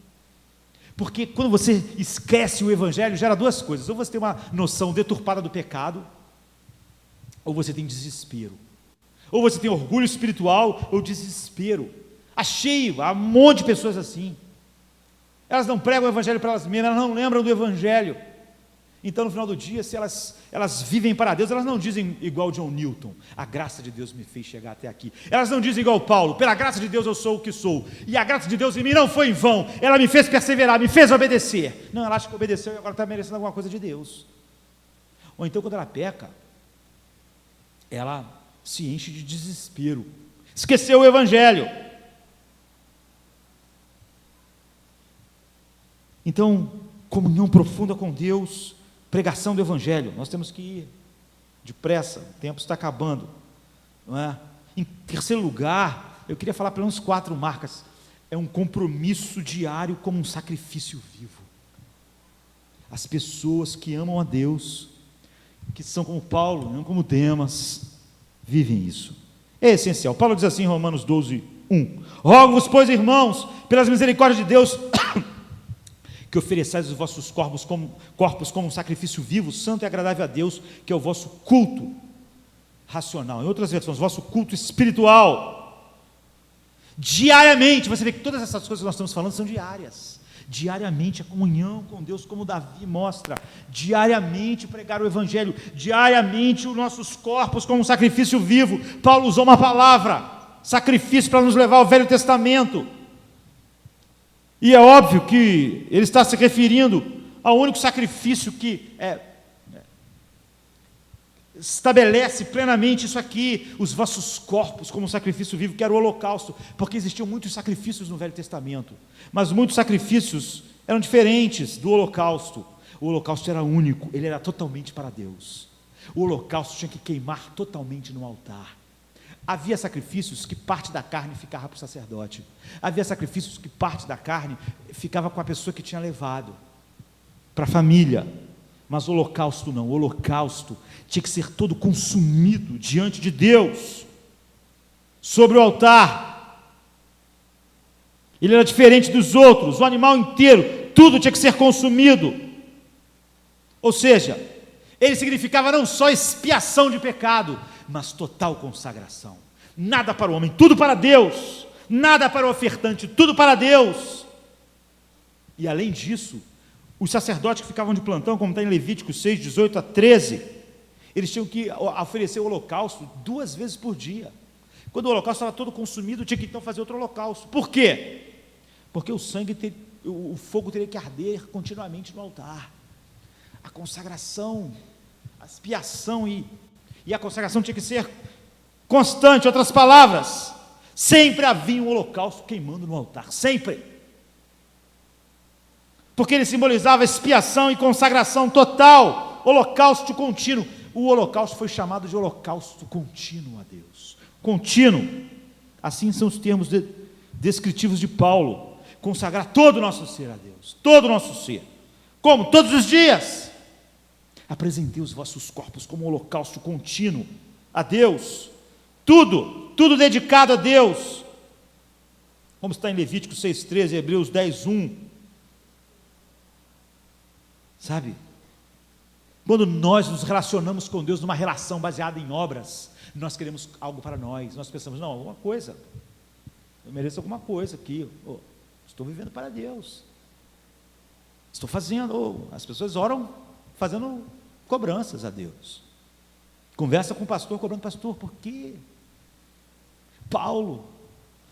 Porque quando você esquece o Evangelho, gera duas coisas. Ou você tem uma noção deturpada do pecado, ou você tem desespero. Ou você tem orgulho espiritual, ou desespero. Há um monte de pessoas assim. Elas não pregam o Evangelho para elas mesmas, elas não lembram do Evangelho. Então, no final do dia, se elas vivem para Deus, elas não dizem igual John Newton, a graça de Deus me fez chegar até aqui. Elas não dizem igual Paulo, pela graça de Deus eu sou o que sou. E a graça de Deus em mim não foi em vão, ela me fez perseverar, me fez obedecer. Não, ela acha que obedeceu e agora está merecendo alguma coisa de Deus. Ou então, quando ela peca, ela se enche de desespero. Esqueceu o Evangelho. Então, comunhão profunda com Deus, pregação do Evangelho. Nós temos que ir depressa, o tempo está acabando, não é? Em terceiro lugar, eu queria falar pelo menos 4 marcas. É um compromisso diário como um sacrifício vivo. As pessoas que amam a Deus, que são como Paulo, não como Demas, vivem isso. É essencial. Paulo diz assim em Romanos 12, 1: rogo-vos, pois, irmãos, pelas misericórdias de Deus, que ofereçais os vossos corpos como um sacrifício vivo, santo e agradável a Deus, que é o vosso culto racional. Em outras versões, vosso culto espiritual. Diariamente, você vê que todas essas coisas que nós estamos falando são diárias. Diariamente a comunhão com Deus, como Davi mostra. Diariamente pregar o Evangelho. Diariamente os nossos corpos como um sacrifício vivo. Paulo usou uma palavra, sacrifício, para nos levar ao Velho Testamento. E é óbvio que ele está se referindo ao único sacrifício que estabelece plenamente isso aqui, os vossos corpos como um sacrifício vivo, que era o holocausto, porque existiam muitos sacrifícios no Velho Testamento, mas muitos sacrifícios eram diferentes do holocausto. O holocausto era único, ele era totalmente para Deus. O holocausto tinha que queimar totalmente no altar. Havia sacrifícios que parte da carne ficava para o sacerdote. Havia sacrifícios que parte da carne ficava com a pessoa que tinha levado, para a família. Mas o holocausto não. O holocausto tinha que ser todo consumido diante de Deus, sobre o altar. Ele era diferente dos outros. O animal inteiro, tudo tinha que ser consumido. Ou seja, ele significava não só expiação de pecado, mas total consagração. Nada para o homem, tudo para Deus. Nada para o ofertante, tudo para Deus. E além disso, os sacerdotes que ficavam de plantão, como está em Levítico 6, 18 a 13, eles tinham que oferecer o holocausto 2 vezes por dia. Quando o holocausto estava todo consumido, tinha que então fazer outro holocausto. Por quê? Porque o fogo teria que arder continuamente no altar. A consagração, a expiação e a consagração tinha que ser constante. Outras palavras, sempre havia um holocausto queimando no altar, sempre, porque ele simbolizava expiação e consagração total, holocausto contínuo. O holocausto foi chamado de holocausto contínuo a Deus, contínuo. Assim são os termos descritivos de Paulo. Consagrar todo o nosso ser a Deus, todo o nosso ser. Como? Todos os dias. Apresentei os vossos corpos como holocausto contínuo a Deus, tudo dedicado a Deus, como está em Levítico 6,13, Hebreus 10,1, sabe? Quando nós nos relacionamos com Deus numa relação baseada em obras, nós queremos algo para nós pensamos, não, alguma coisa, eu mereço alguma coisa aqui, estou vivendo para Deus, estou fazendo, as pessoas oram fazendo cobranças a Deus, conversa com o pastor, cobrando, pastor, por quê? Paulo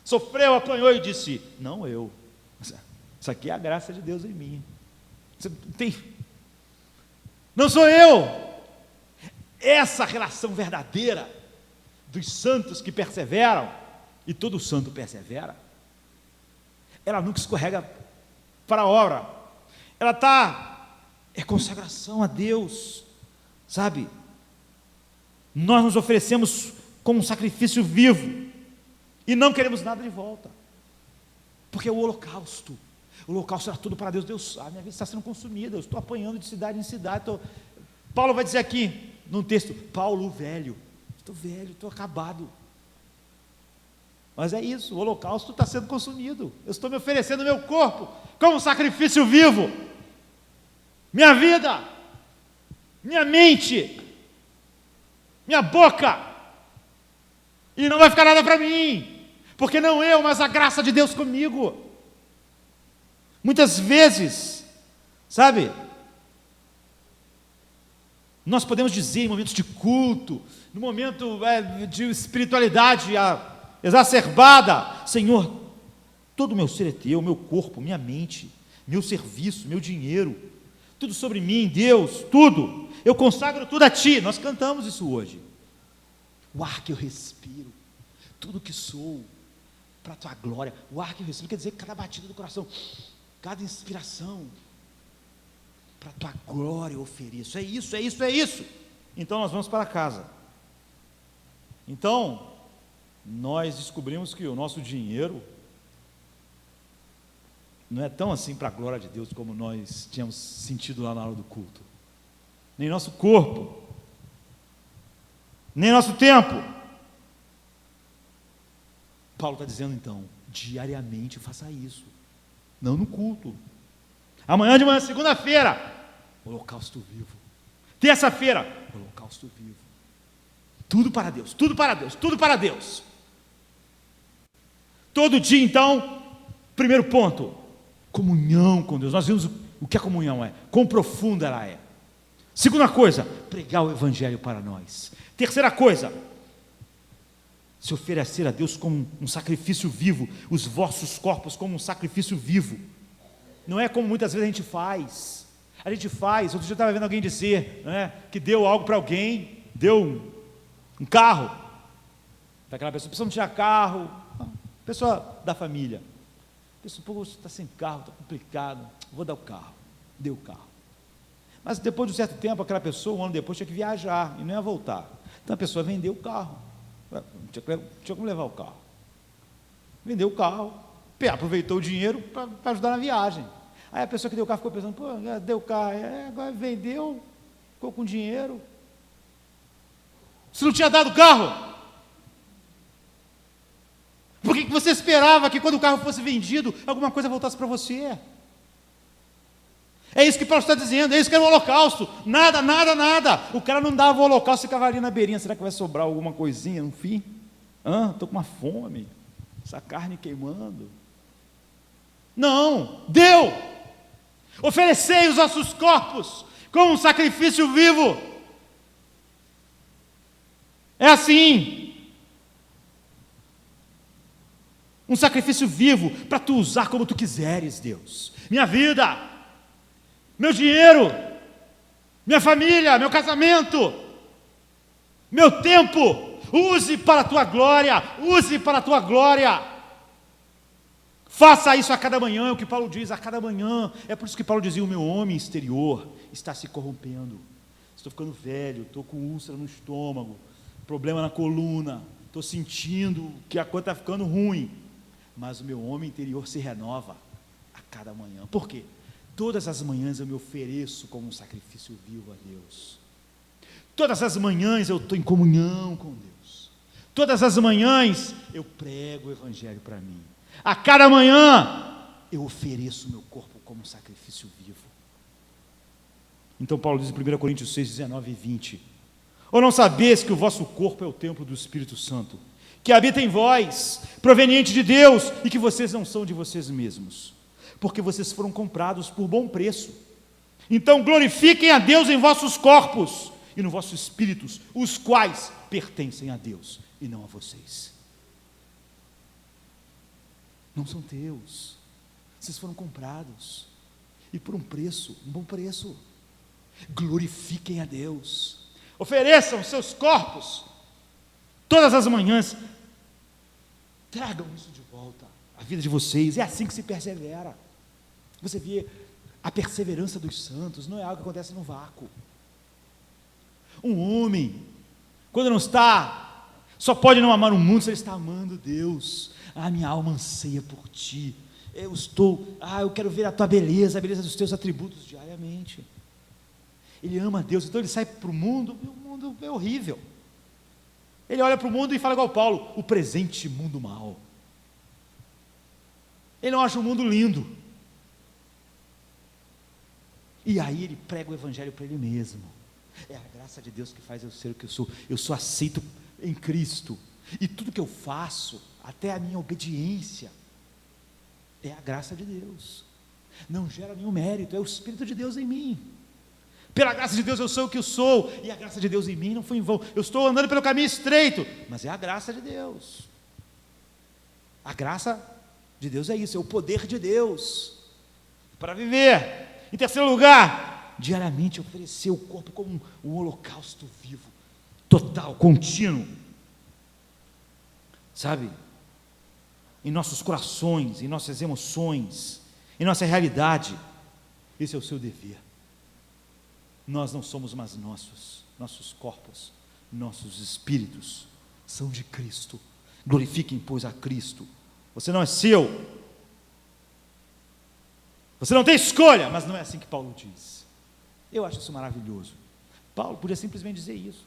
sofreu, apanhou e disse, não eu, isso aqui é a graça de Deus em mim, não sou eu. Essa relação verdadeira dos santos que perseveram e todo santo persevera, ela nunca escorrega para a obra. Ela é consagração a Deus, sabe? Nós nos oferecemos como um sacrifício vivo e não queremos nada de volta, porque é o holocausto. O holocausto era tudo para Deus. Deus, a minha vida está sendo consumida, eu estou apanhando de cidade em cidade. Paulo vai dizer aqui, num texto, Paulo velho, estou acabado. Mas é isso, o holocausto está sendo consumido. Eu estou me oferecendo meu corpo como um sacrifício vivo. Minha vida, minha mente, minha boca. E não vai ficar nada para mim, porque não eu, mas a graça de Deus comigo. Muitas vezes, sabe, nós podemos dizer em momentos de culto, no momento de espiritualidade exacerbada, Senhor, todo o meu ser é teu, meu corpo, minha mente, meu serviço, meu dinheiro, tudo sobre mim, Deus, tudo, eu consagro tudo a Ti. Nós cantamos isso hoje. O ar que eu respiro, tudo que sou, para a Tua glória. O ar que eu respiro quer dizer cada batida do coração, cada inspiração, para a Tua glória eu ofereço. É isso, é isso, é isso. Então nós vamos para casa. Então, nós descobrimos que o nosso dinheiro não é tão assim para a glória de Deus como nós tínhamos sentido lá na hora do culto. Nem nosso corpo, nem nosso tempo. Paulo está dizendo então, diariamente faça isso, não no culto. Amanhã de manhã, segunda-feira, holocausto vivo. Terça-feira, holocausto vivo. Tudo para Deus, tudo para Deus, tudo para Deus. Todo dia então, primeiro ponto, comunhão com Deus. Nós vimos o que a comunhão é, quão profunda ela é. Segunda coisa, pregar o evangelho para nós. Terceira coisa, se oferecer a Deus como um sacrifício vivo, os vossos corpos como um sacrifício vivo. Não é como muitas vezes a gente faz. Outro dia eu estava vendo alguém dizer, que deu algo para alguém, deu um carro, para aquela pessoa, precisamos tirar carro, pessoa da família, pessoa, pô, você está sem carro, está complicado, vou dar o carro, deu o carro. Mas depois de um certo tempo, aquela pessoa, um ano depois, tinha que viajar, e não ia voltar. Então a pessoa vendeu o carro, tinha como levar o carro. Vendeu o carro, aproveitou o dinheiro para ajudar na viagem. Aí a pessoa que deu o carro ficou pensando, pô, deu o carro, agora vendeu, ficou com dinheiro. Se não tinha dado o carro, por que você esperava que quando o carro fosse vendido, alguma coisa voltasse para você? É isso que Paulo está dizendo, é isso que era o holocausto. Nada, nada, nada. O cara não dava o holocausto e ficava ali na beirinha. Será que vai sobrar alguma coisinha no fim? Estou com uma fome, essa carne queimando. Não, deu. Oferecei os vossos corpos como um sacrifício vivo. É assim. Um sacrifício vivo para tu usar como tu quiseres, Deus. Minha vida, meu dinheiro, minha família, meu casamento, meu tempo, use para a tua glória, use para a tua glória. Faça isso a cada manhã, é o que Paulo diz, a cada manhã. É por isso que Paulo dizia, o meu homem exterior está se corrompendo. Estou ficando velho, estou com úlcera no estômago, problema na coluna, estou sentindo que a coisa está ficando ruim. Mas o meu homem interior se renova a cada manhã. Por quê? Todas as manhãs eu me ofereço como um sacrifício vivo a Deus. Todas as manhãs eu estou em comunhão com Deus. Todas as manhãs eu prego o evangelho para mim. A cada manhã eu ofereço o meu corpo como um sacrifício vivo. Então Paulo diz em 1 Coríntios 6, 19 e 20: ou não sabeis que o vosso corpo é o templo do Espírito Santo, que habita em vós, proveniente de Deus, e que vocês não são de vocês mesmos, porque vocês foram comprados por bom preço. Então glorifiquem a Deus em vossos corpos e nos vossos espíritos, os quais pertencem a Deus e não a vocês. Não são teus, vocês foram comprados, e por um preço, um bom preço. Glorifiquem a Deus, ofereçam seus corpos todas as manhãs Tragam isso de volta à vida de vocês. É assim que se persevera. Você vê a perseverança dos santos, não é algo que acontece no vácuo. Um homem, quando não está, só pode não amar o mundo se ele está amando Deus. Minha alma anseia por ti. Eu quero ver a tua beleza, a beleza dos teus atributos diariamente. Ele ama Deus, então ele sai para o mundo, e o mundo é horrível. Ele olha para o mundo e fala igual Paulo, o presente mundo mau. Ele não acha o mundo lindo. E aí ele prega o evangelho para ele mesmo. É a graça de Deus que faz eu ser o que eu sou. Eu sou aceito em Cristo. E tudo que eu faço, até a minha obediência, é a graça de Deus. Não gera nenhum mérito, é o Espírito de Deus em mim. Pela graça de Deus eu sou o que eu sou, e a graça de Deus em mim não foi em vão. Eu estou andando pelo caminho estreito, mas é a graça de Deus. A graça de Deus é isso, é o poder de Deus para viver. Em terceiro lugar, diariamente oferecer o corpo como um holocausto vivo, total, contínuo. Sabe? Em nossos corações, em nossas emoções, em nossa realidade. Esse é o seu dever. Nós não somos mais nossos corpos, nossos espíritos são de Cristo. Glorifiquem, pois, a Cristo. Você não é seu. Você não tem escolha, mas não é assim que Paulo diz. Eu acho isso maravilhoso. Paulo podia simplesmente dizer isso,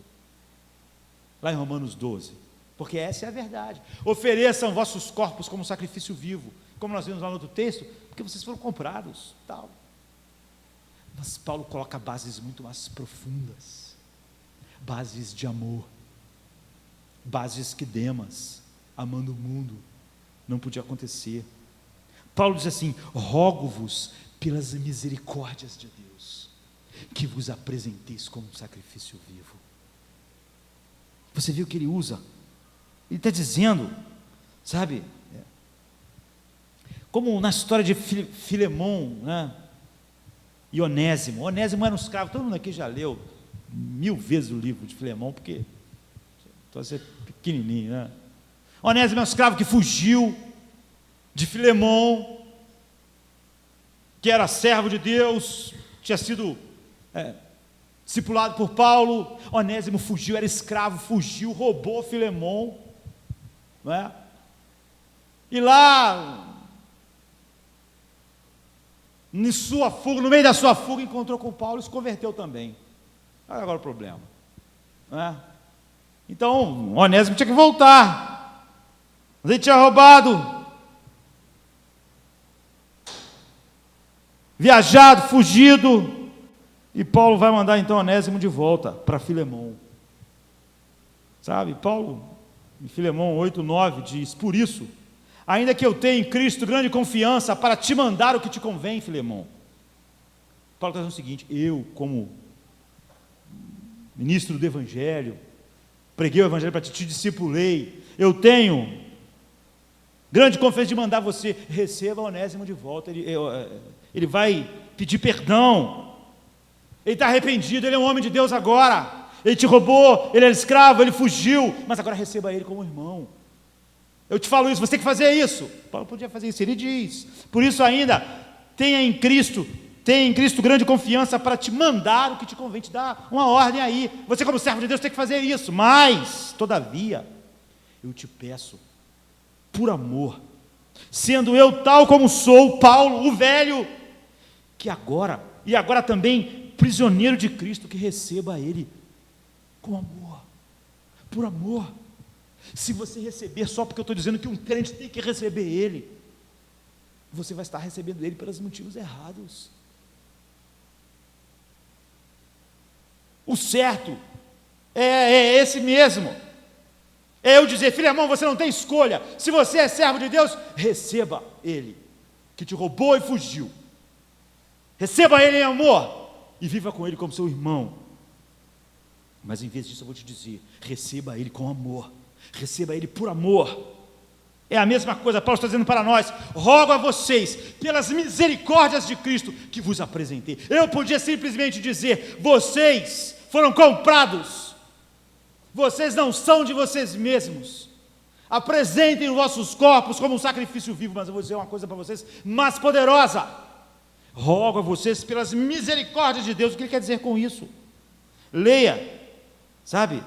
lá em Romanos 12, porque essa é a verdade. Ofereçam vossos corpos como sacrifício vivo, como nós vimos lá no outro texto, porque vocês foram comprados, tal. Mas Paulo coloca bases muito mais profundas, bases de amor, bases que Demas, amando o mundo, não podia acontecer. Paulo diz assim: rogo-vos pelas misericórdias de Deus, que vos apresenteis como um sacrifício vivo. Você viu o que ele usa? Ele está dizendo, sabe, como na história de Filemão, né? E Onésimo. Onésimo era um escravo, todo mundo aqui já leu 1000 vezes o livro de Filemão, porque estou a ser pequenininho, né? Onésimo é um escravo que fugiu de Filemão, que era servo de Deus, tinha sido discipulado por Paulo. Onésimo fugiu, era escravo, fugiu, roubou Filemão, não é? E lá, em sua fuga, no meio da sua fuga, encontrou com Paulo e se converteu também. Olha agora o problema, não é? Então, Onésimo tinha que voltar, mas ele tinha roubado, viajado, fugido, e Paulo vai mandar então Onésimo de volta para Filemão. Sabe, Paulo, em Filemão 8:9 diz: por isso, ainda que eu tenha em Cristo grande confiança para te mandar o que te convém, Filemão. Paulo está dizendo o seguinte: eu, como ministro do Evangelho, preguei o Evangelho para ti, te discipulei, eu tenho grande confiança de mandar você, receba Onésimo de volta. Ele vai pedir perdão, ele está arrependido, ele é um homem de Deus agora, ele te roubou, ele era escravo, ele fugiu, mas agora receba ele como irmão. Eu te falo isso, você tem que fazer isso. Paulo podia fazer isso, ele diz: por isso ainda, tenha em Cristo grande confiança para te mandar o que te convém, te dar uma ordem aí. Você, como servo de Deus, tem que fazer isso. Mas, todavia, eu te peço, por amor, sendo eu tal como sou, Paulo, o velho, que agora também prisioneiro de Cristo, que receba ele com amor, por amor. Se você receber só porque eu estou dizendo que um crente tem que receber ele, você vai estar recebendo ele pelos motivos errados. O certo é esse mesmo. É eu dizer: Filemão, você não tem escolha. Se você é servo de Deus, receba ele, que te roubou e fugiu. Receba ele em amor e viva com ele como seu irmão. Mas em vez disso eu vou te dizer: receba ele com amor, receba ele por amor. É a mesma coisa, Paulo está dizendo para nós: rogo a vocês, pelas misericórdias de Cristo, que vos apresentei. Eu podia simplesmente dizer: vocês foram comprados, vocês não são de vocês mesmos. Apresentem os vossos corpos como um sacrifício vivo, mas eu vou dizer uma coisa para vocês, mais poderosa. Rogo a vocês pelas misericórdias de Deus. O que ele quer dizer com isso? Leia, sabe,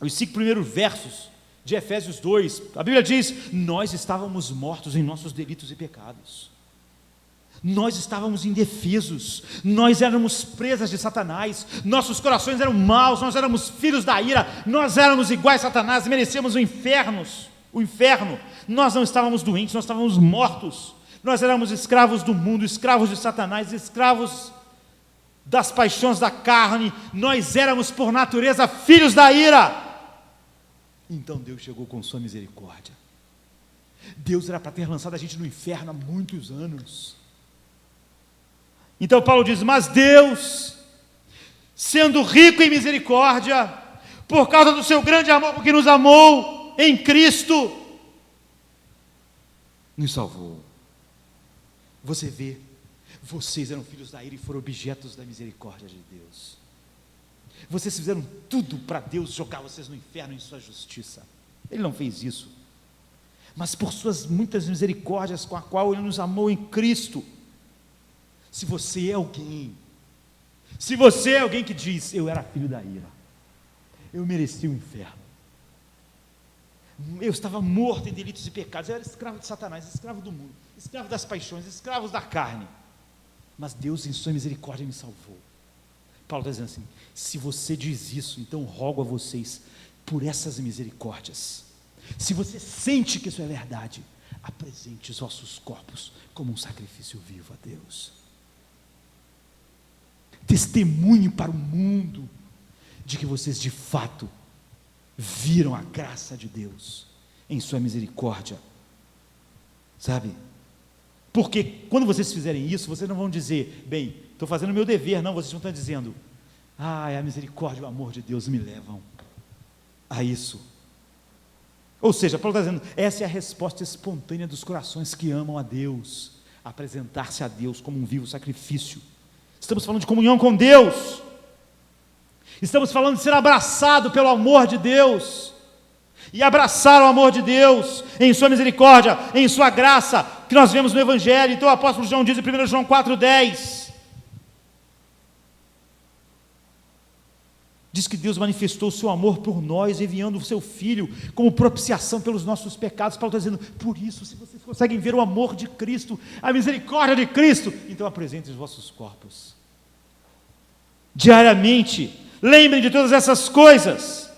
os 5 primeiros versos de Efésios 2, a Bíblia diz: nós estávamos mortos em nossos delitos e pecados, nós estávamos indefesos, nós éramos presas de Satanás, nossos corações eram maus, nós éramos filhos da ira, nós éramos iguais a Satanás, merecíamos o inferno, nós não estávamos doentes, nós estávamos mortos, nós éramos escravos do mundo, escravos de Satanás, escravos das paixões da carne, nós éramos por natureza filhos da ira. Então Deus chegou com sua misericórdia. Deus era para ter lançado a gente no inferno há muitos anos. Então Paulo diz: mas Deus, sendo rico em misericórdia, por causa do seu grande amor, porque nos amou em Cristo, nos salvou. Você vê, vocês eram filhos da ira e foram objetos da misericórdia de Deus. Vocês fizeram tudo para Deus jogar vocês no inferno em sua justiça. Ele não fez isso, mas por suas muitas misericórdias com a qual Ele nos amou em Cristo. Se você é alguém que diz: eu era filho da ira, eu mereci o inferno, eu estava morto em delitos e pecados, eu era escravo de Satanás, escravo do mundo, escravo das paixões, escravo da carne, mas Deus em sua misericórdia me salvou. Paulo está dizendo assim: se você diz isso, então rogo a vocês por essas misericórdias, se você sente que isso é verdade, apresente os vossos corpos como um sacrifício vivo a Deus. Testemunhe para o mundo de que vocês de fato viram a graça de Deus em sua misericórdia, sabe? Porque quando vocês fizerem isso, vocês não vão dizer: bem, estou fazendo o meu dever. Não, vocês vão estar dizendo: a misericórdia e o amor de Deus me levam a isso. Ou seja, Paulo está dizendo, essa é a resposta espontânea dos corações que amam a Deus, apresentar-se a Deus como um vivo sacrifício. Estamos falando de comunhão com Deus, estamos falando de ser abraçado pelo amor de Deus, e abraçar o amor de Deus em sua misericórdia, em sua graça, que nós vemos no Evangelho. Então o apóstolo João diz em 1 João 4,10, diz que Deus manifestou o seu amor por nós, enviando o seu Filho como propiciação pelos nossos pecados. Paulo está dizendo, por isso, se vocês conseguem ver o amor de Cristo, a misericórdia de Cristo, então apresentem os vossos corpos diariamente, lembrem de todas essas coisas,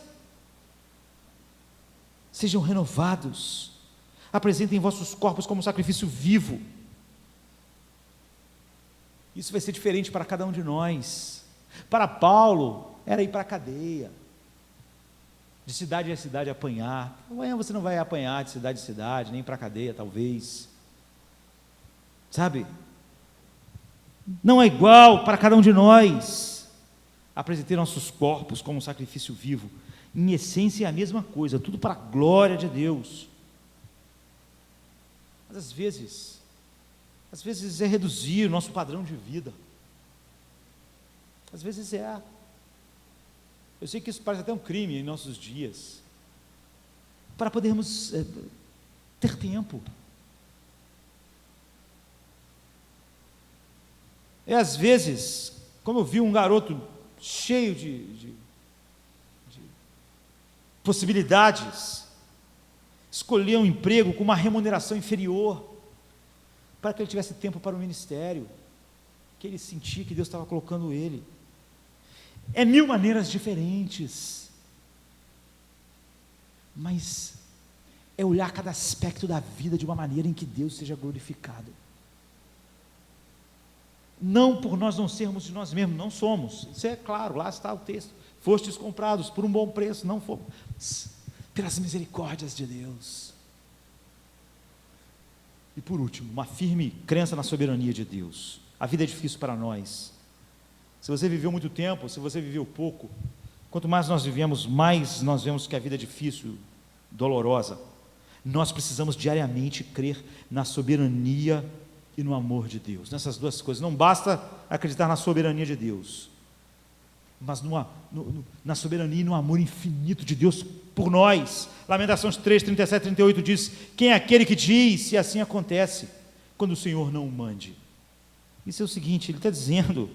sejam renovados, apresentem vossos corpos como sacrifício vivo. Isso vai ser diferente para cada um de nós. Para Paulo, era ir para a cadeia, de cidade a cidade apanhar. Amanhã você não vai apanhar de cidade em cidade, nem para a cadeia talvez, sabe? Não é igual para cada um de nós. Apresentei nossos corpos como um sacrifício vivo, em essência é a mesma coisa, tudo para a glória de Deus. Mas às vezes é reduzir o nosso padrão de vida, às vezes é. Eu sei que isso parece até um crime em nossos dias, para podermos ter tempo. Às vezes, como eu vi um garoto cheio de possibilidades, escolher um emprego com uma remuneração inferior, para que ele tivesse tempo para o ministério, que ele sentia que Deus estava colocando ele. É mil maneiras diferentes, mas é olhar cada aspecto da vida de uma maneira em que Deus seja glorificado. Não por nós não sermos de nós mesmos, não somos, isso é claro, lá está o texto, fostes comprados por um bom preço, não fomos, pelas misericórdias de Deus. E por último, uma firme crença na soberania de Deus. A vida é difícil para nós. Se você viveu muito tempo, se você viveu pouco, quanto mais nós vivemos, mais nós vemos que a vida é difícil, dolorosa. Nós precisamos diariamente crer na soberania e no amor de Deus, nessas duas coisas. Não basta acreditar na soberania de Deus, mas na soberania e no amor infinito de Deus por nós. Lamentações 3, 37, 38 diz: quem é aquele que diz, se assim acontece, quando o Senhor não o mande? Isso é o seguinte, ele está dizendo,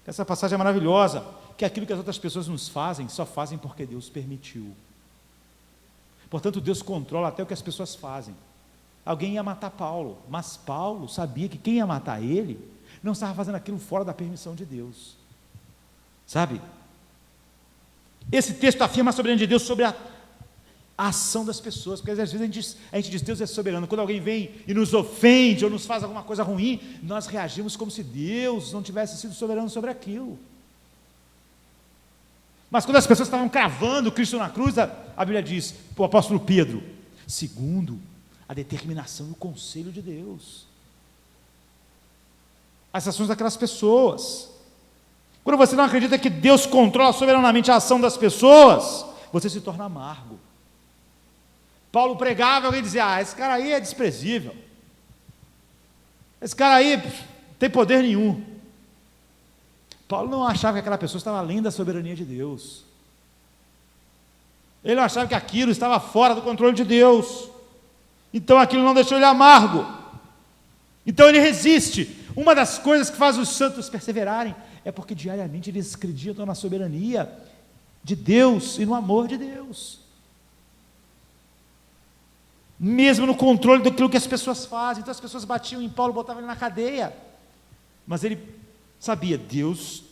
essa passagem é maravilhosa, que aquilo que as outras pessoas nos fazem, só fazem porque Deus permitiu. Portanto, Deus controla até o que as pessoas fazem. Alguém ia matar Paulo, mas Paulo sabia que quem ia matar ele não estava fazendo aquilo fora da permissão de Deus. Sabe? Esse texto afirma a soberania de Deus sobre a ação das pessoas, porque às vezes a gente diz Deus é soberano. Quando alguém vem e nos ofende ou nos faz alguma coisa ruim, nós reagimos como se Deus não tivesse sido soberano sobre aquilo. Mas quando as pessoas estavam cravando Cristo na cruz, a Bíblia diz, o apóstolo Pedro, segundo a determinação e o conselho de Deus, as ações daquelas pessoas. Quando você não acredita que Deus controla soberanamente a ação das pessoas, você se torna amargo. Paulo pregava e alguém dizia: esse cara aí é desprezível, esse cara aí não tem poder nenhum. Paulo não achava que aquela pessoa estava além da soberania de Deus. Ele não achava que aquilo estava fora do controle de Deus. Então aquilo não deixou ele amargo. Então ele resiste. Uma das coisas que faz os santos perseverarem é porque diariamente eles acreditam na soberania de Deus e no amor de Deus. Mesmo no controle daquilo que as pessoas fazem. Então as pessoas batiam em Paulo, botavam ele na cadeia. Mas ele sabia, Deus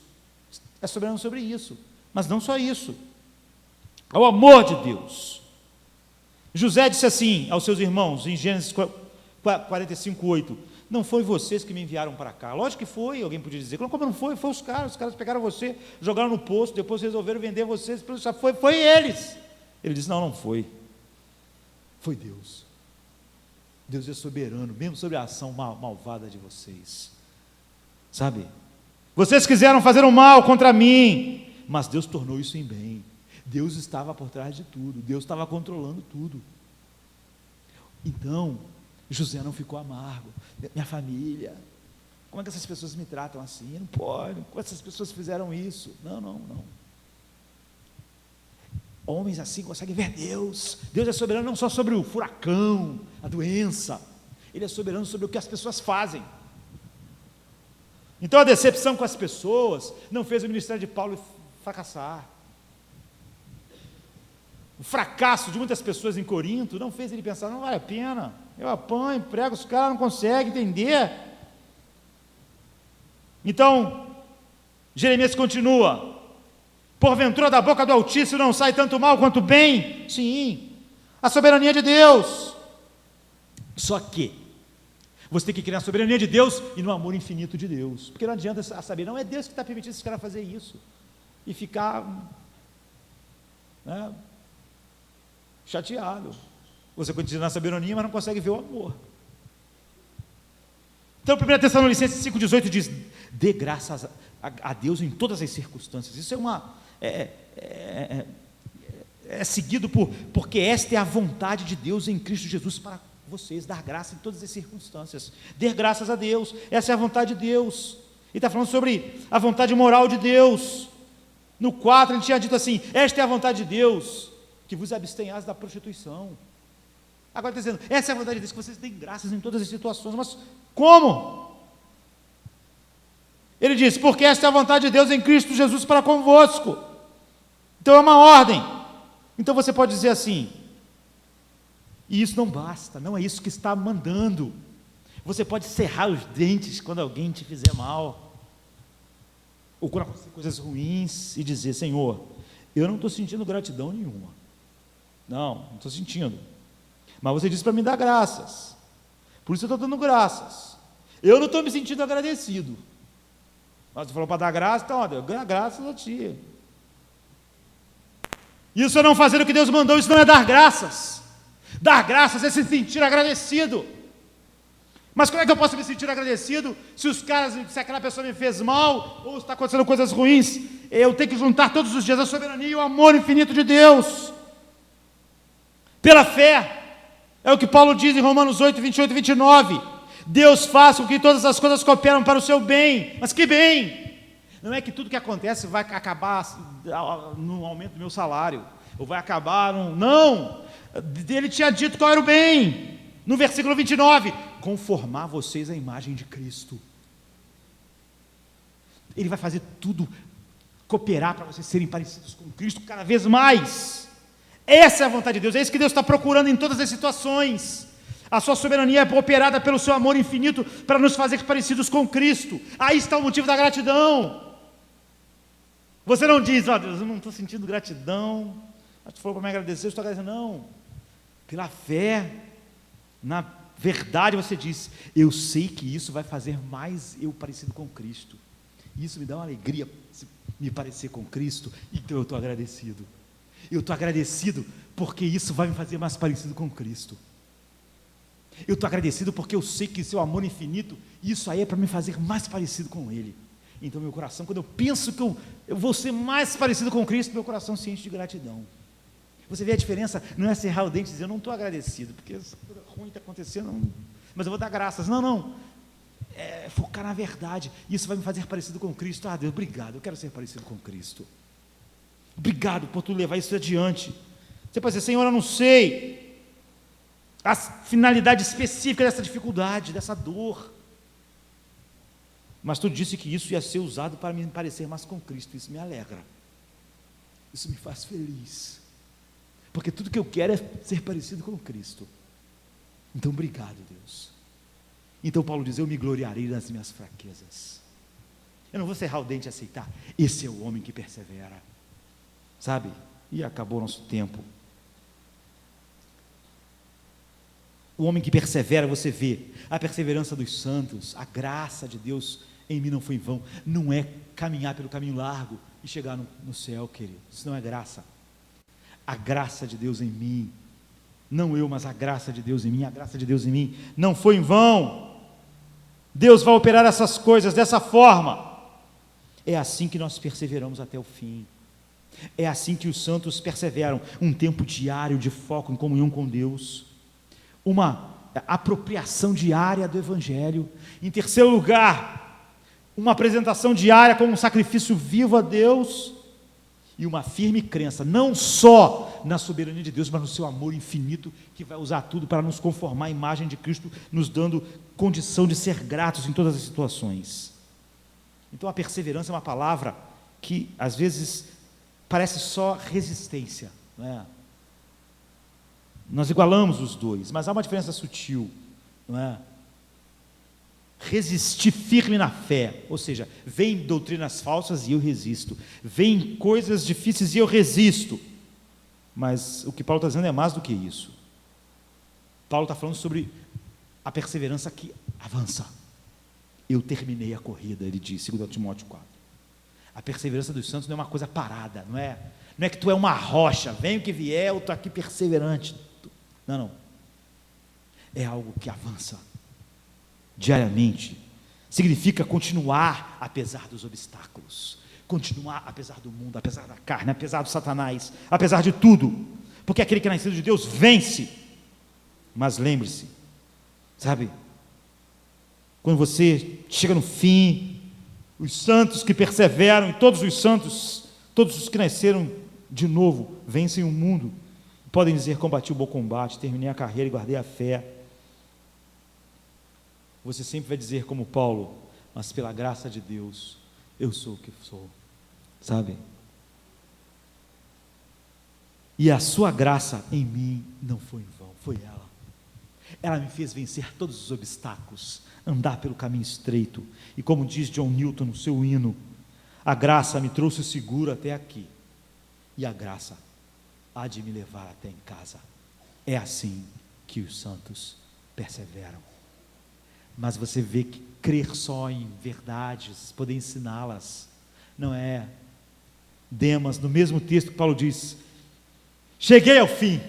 é soberano sobre isso. Mas não só isso. É o amor de Deus. José disse assim aos seus irmãos, em Gênesis 45:8, não foi vocês que me enviaram para cá. Lógico que foi, alguém podia dizer, como não foi? Foi os caras pegaram você, jogaram no poço, depois resolveram vender vocês, foi eles. Ele disse, não foi. Foi Deus. Deus é soberano, mesmo sobre a ação malvada de vocês. Sabe? Vocês quiseram fazer o mal contra mim, mas Deus tornou isso em bem. Deus estava por trás de tudo, Deus estava controlando tudo. Então, José não ficou amargo. Minha família, como é que essas pessoas me tratam assim? Não pode, como essas pessoas fizeram isso? Não. Homens assim conseguem ver Deus. Deus é soberano não só sobre o furacão, a doença, Ele é soberano sobre o que as pessoas fazem. Então a decepção com as pessoas não fez o ministério de Paulo fracassar. O fracasso de muitas pessoas em Corinto não fez ele pensar, não vale a pena, eu apanho, prego, os caras não conseguem entender. Então, Jeremias continua, porventura da boca do Altíssimo não sai tanto mal quanto bem? Sim, a soberania de Deus. Só que, você tem que criar a soberania de Deus e no amor infinito de Deus, porque não adianta saber, não é Deus que está permitindo esse cara fazer isso, e ficar, chateado. Você continua na soberania, mas não consegue ver o amor. Então, 1 Tessalonicenses 5,18 diz, dê graças a Deus em todas as circunstâncias. Isso é seguido porque esta é a vontade de Deus em Cristo Jesus para vocês, dar graça em todas as circunstâncias. Dê graças a Deus, essa é a vontade de Deus. Ele está falando sobre a vontade moral de Deus. No 4 ele tinha dito assim, esta é a vontade de Deus, que vos abstenhais da prostituição. Agora está dizendo, essa é a vontade de Deus, que vocês deem graças em todas as situações. Mas como? Ele diz, porque esta é a vontade de Deus em Cristo Jesus para convosco. Então é uma ordem. Então você pode dizer assim, e isso não basta, não é isso que está mandando. Você pode cerrar os dentes quando alguém te fizer mal, ou quando acontecer coisas ruins, e dizer, Senhor, eu não estou sentindo gratidão nenhuma. Não estou sentindo. Mas você disse para me dar graças. Por isso eu estou dando graças. Eu não estou me sentindo agradecido. Mas você falou para dar graça, então, eu ganho graças a ti. Isso é não fazer o que Deus mandou, isso não é dar graças. Dar graças é se sentir agradecido. Mas como é que eu posso me sentir agradecido se aquela pessoa me fez mal, ou está acontecendo coisas ruins? Eu tenho que juntar todos os dias a soberania e o amor infinito de Deus. Pela fé, é o que Paulo diz em Romanos 8, 28 e 29, Deus faz com que todas as coisas cooperam para o seu bem, mas que bem? Não é que tudo que acontece vai acabar no aumento do meu salário, ou vai acabar no... Não! Ele tinha dito qual era o bem. No versículo 29, conformar vocês à imagem de Cristo. Ele vai fazer tudo cooperar para vocês serem parecidos com Cristo cada vez mais. Essa é a vontade de Deus, é isso que Deus está procurando em todas as situações. A sua soberania é operada pelo seu amor infinito para nos fazer parecidos com Cristo. Aí está o motivo da gratidão. Você não diz, ó Deus, eu não estou sentindo gratidão, mas tu falou para me agradecer, eu estou agradecendo. Não, pela fé, na verdade você diz, eu sei que isso vai fazer mais eu parecido com Cristo. Isso me dá uma alegria, me parecer com Cristo, então eu estou agradecido. Eu estou agradecido porque isso vai me fazer mais parecido com Cristo. Eu estou agradecido porque eu sei que seu amor infinito, isso aí é para me fazer mais parecido com Ele. Então meu coração, quando eu penso que eu vou ser mais parecido com Cristo, meu coração se enche de gratidão. Você vê a diferença? Não é cerrar o dente e dizer, eu não estou agradecido, porque essa coisa ruim está acontecendo, mas eu vou dar graças. Não. É focar na verdade. Isso vai me fazer parecido com Cristo. Ah, Deus, obrigado, eu quero ser parecido com Cristo. Obrigado por tu levar isso adiante. Você pode dizer, Senhor, eu não sei a finalidade específica dessa dificuldade, dessa dor, mas tu disse que isso ia ser usado para me parecer mais com Cristo. Isso me alegra, isso me faz feliz, porque tudo que eu quero é ser parecido com Cristo. Então obrigado, Deus. Então Paulo diz, eu me gloriarei nas minhas fraquezas. Eu não vou cerrar o dente e aceitar. Esse é o homem que persevera, sabe? E acabou o nosso tempo. O homem que persevera, você vê a perseverança dos santos, a graça de Deus em mim não foi em vão. Não é caminhar pelo caminho largo e chegar no céu, querido. Isso não é graça. A graça de Deus em mim, não eu, mas a graça de Deus em mim, a graça de Deus em mim não foi em vão. Deus vai operar essas coisas dessa forma. É assim que nós perseveramos até o fim. É assim que os santos perseveram, um tempo diário de foco em comunhão com Deus, uma apropriação diária do Evangelho. Em terceiro lugar, uma apresentação diária como um sacrifício vivo a Deus, e uma firme crença, não só na soberania de Deus, mas no seu amor infinito, que vai usar tudo para nos conformar à imagem de Cristo, nos dando condição de ser gratos em todas as situações. Então a perseverança é uma palavra que às vezes parece só resistência, não é? Nós igualamos os dois, mas há uma diferença sutil, não é? Resistir firme na fé, ou seja, vem doutrinas falsas e eu resisto, vem coisas difíceis e eu resisto, mas o que Paulo está dizendo é mais do que isso. Paulo está falando sobre a perseverança que avança. Eu terminei a corrida, ele diz, 2 Timóteo 4. A perseverança dos santos não é uma coisa parada, não é que tu é uma rocha, vem o que vier, eu estou aqui perseverante. Não. É algo que avança diariamente. Significa continuar apesar dos obstáculos, continuar apesar do mundo, apesar da carne, apesar do Satanás, apesar de tudo, porque aquele que é nascido de Deus vence. Mas lembre-se, sabe, quando você chega no fim, os santos que perseveram, e todos os santos, todos os que nasceram de novo, vencem o mundo, podem dizer, combati o bom combate, terminei a carreira e guardei a fé. Você sempre vai dizer como Paulo, mas pela graça de Deus, eu sou o que sou, sabe? E a sua graça em mim não foi em vão, foi ela. Ela me fez vencer todos os obstáculos, andar pelo caminho estreito, e como diz John Newton no seu hino, a graça me trouxe seguro até aqui, e a graça há de me levar até em casa. É assim que os santos perseveram. Mas você vê que crer só em verdades, poder ensiná-las, não é. Demas, no mesmo texto que Paulo diz, cheguei ao fim.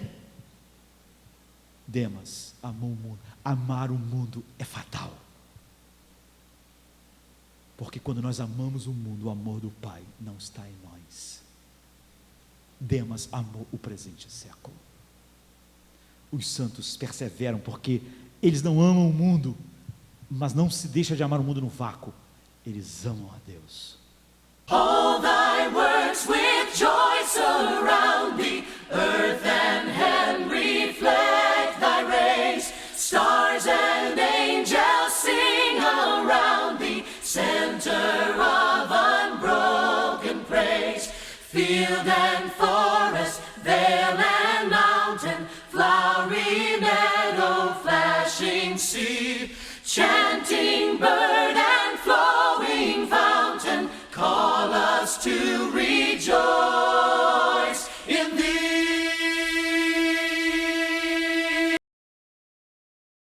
Demas amou o mundo. Amar o mundo é fatal, porque quando nós amamos o mundo, o amor do Pai não está em nós. Demas amou o presente século. Os santos perseveram porque eles não amam o mundo, mas não se deixa de amar o mundo no vácuo. Eles amam a Deus. All thy works with joy surround thee. Earth and heaven reflect thy rays. Stars and angels sing around thee. Center of unbroken praise. Field and forest, vale and mountain, flowery meadow, flashing sea, chanting bird and flowing fountain, call us to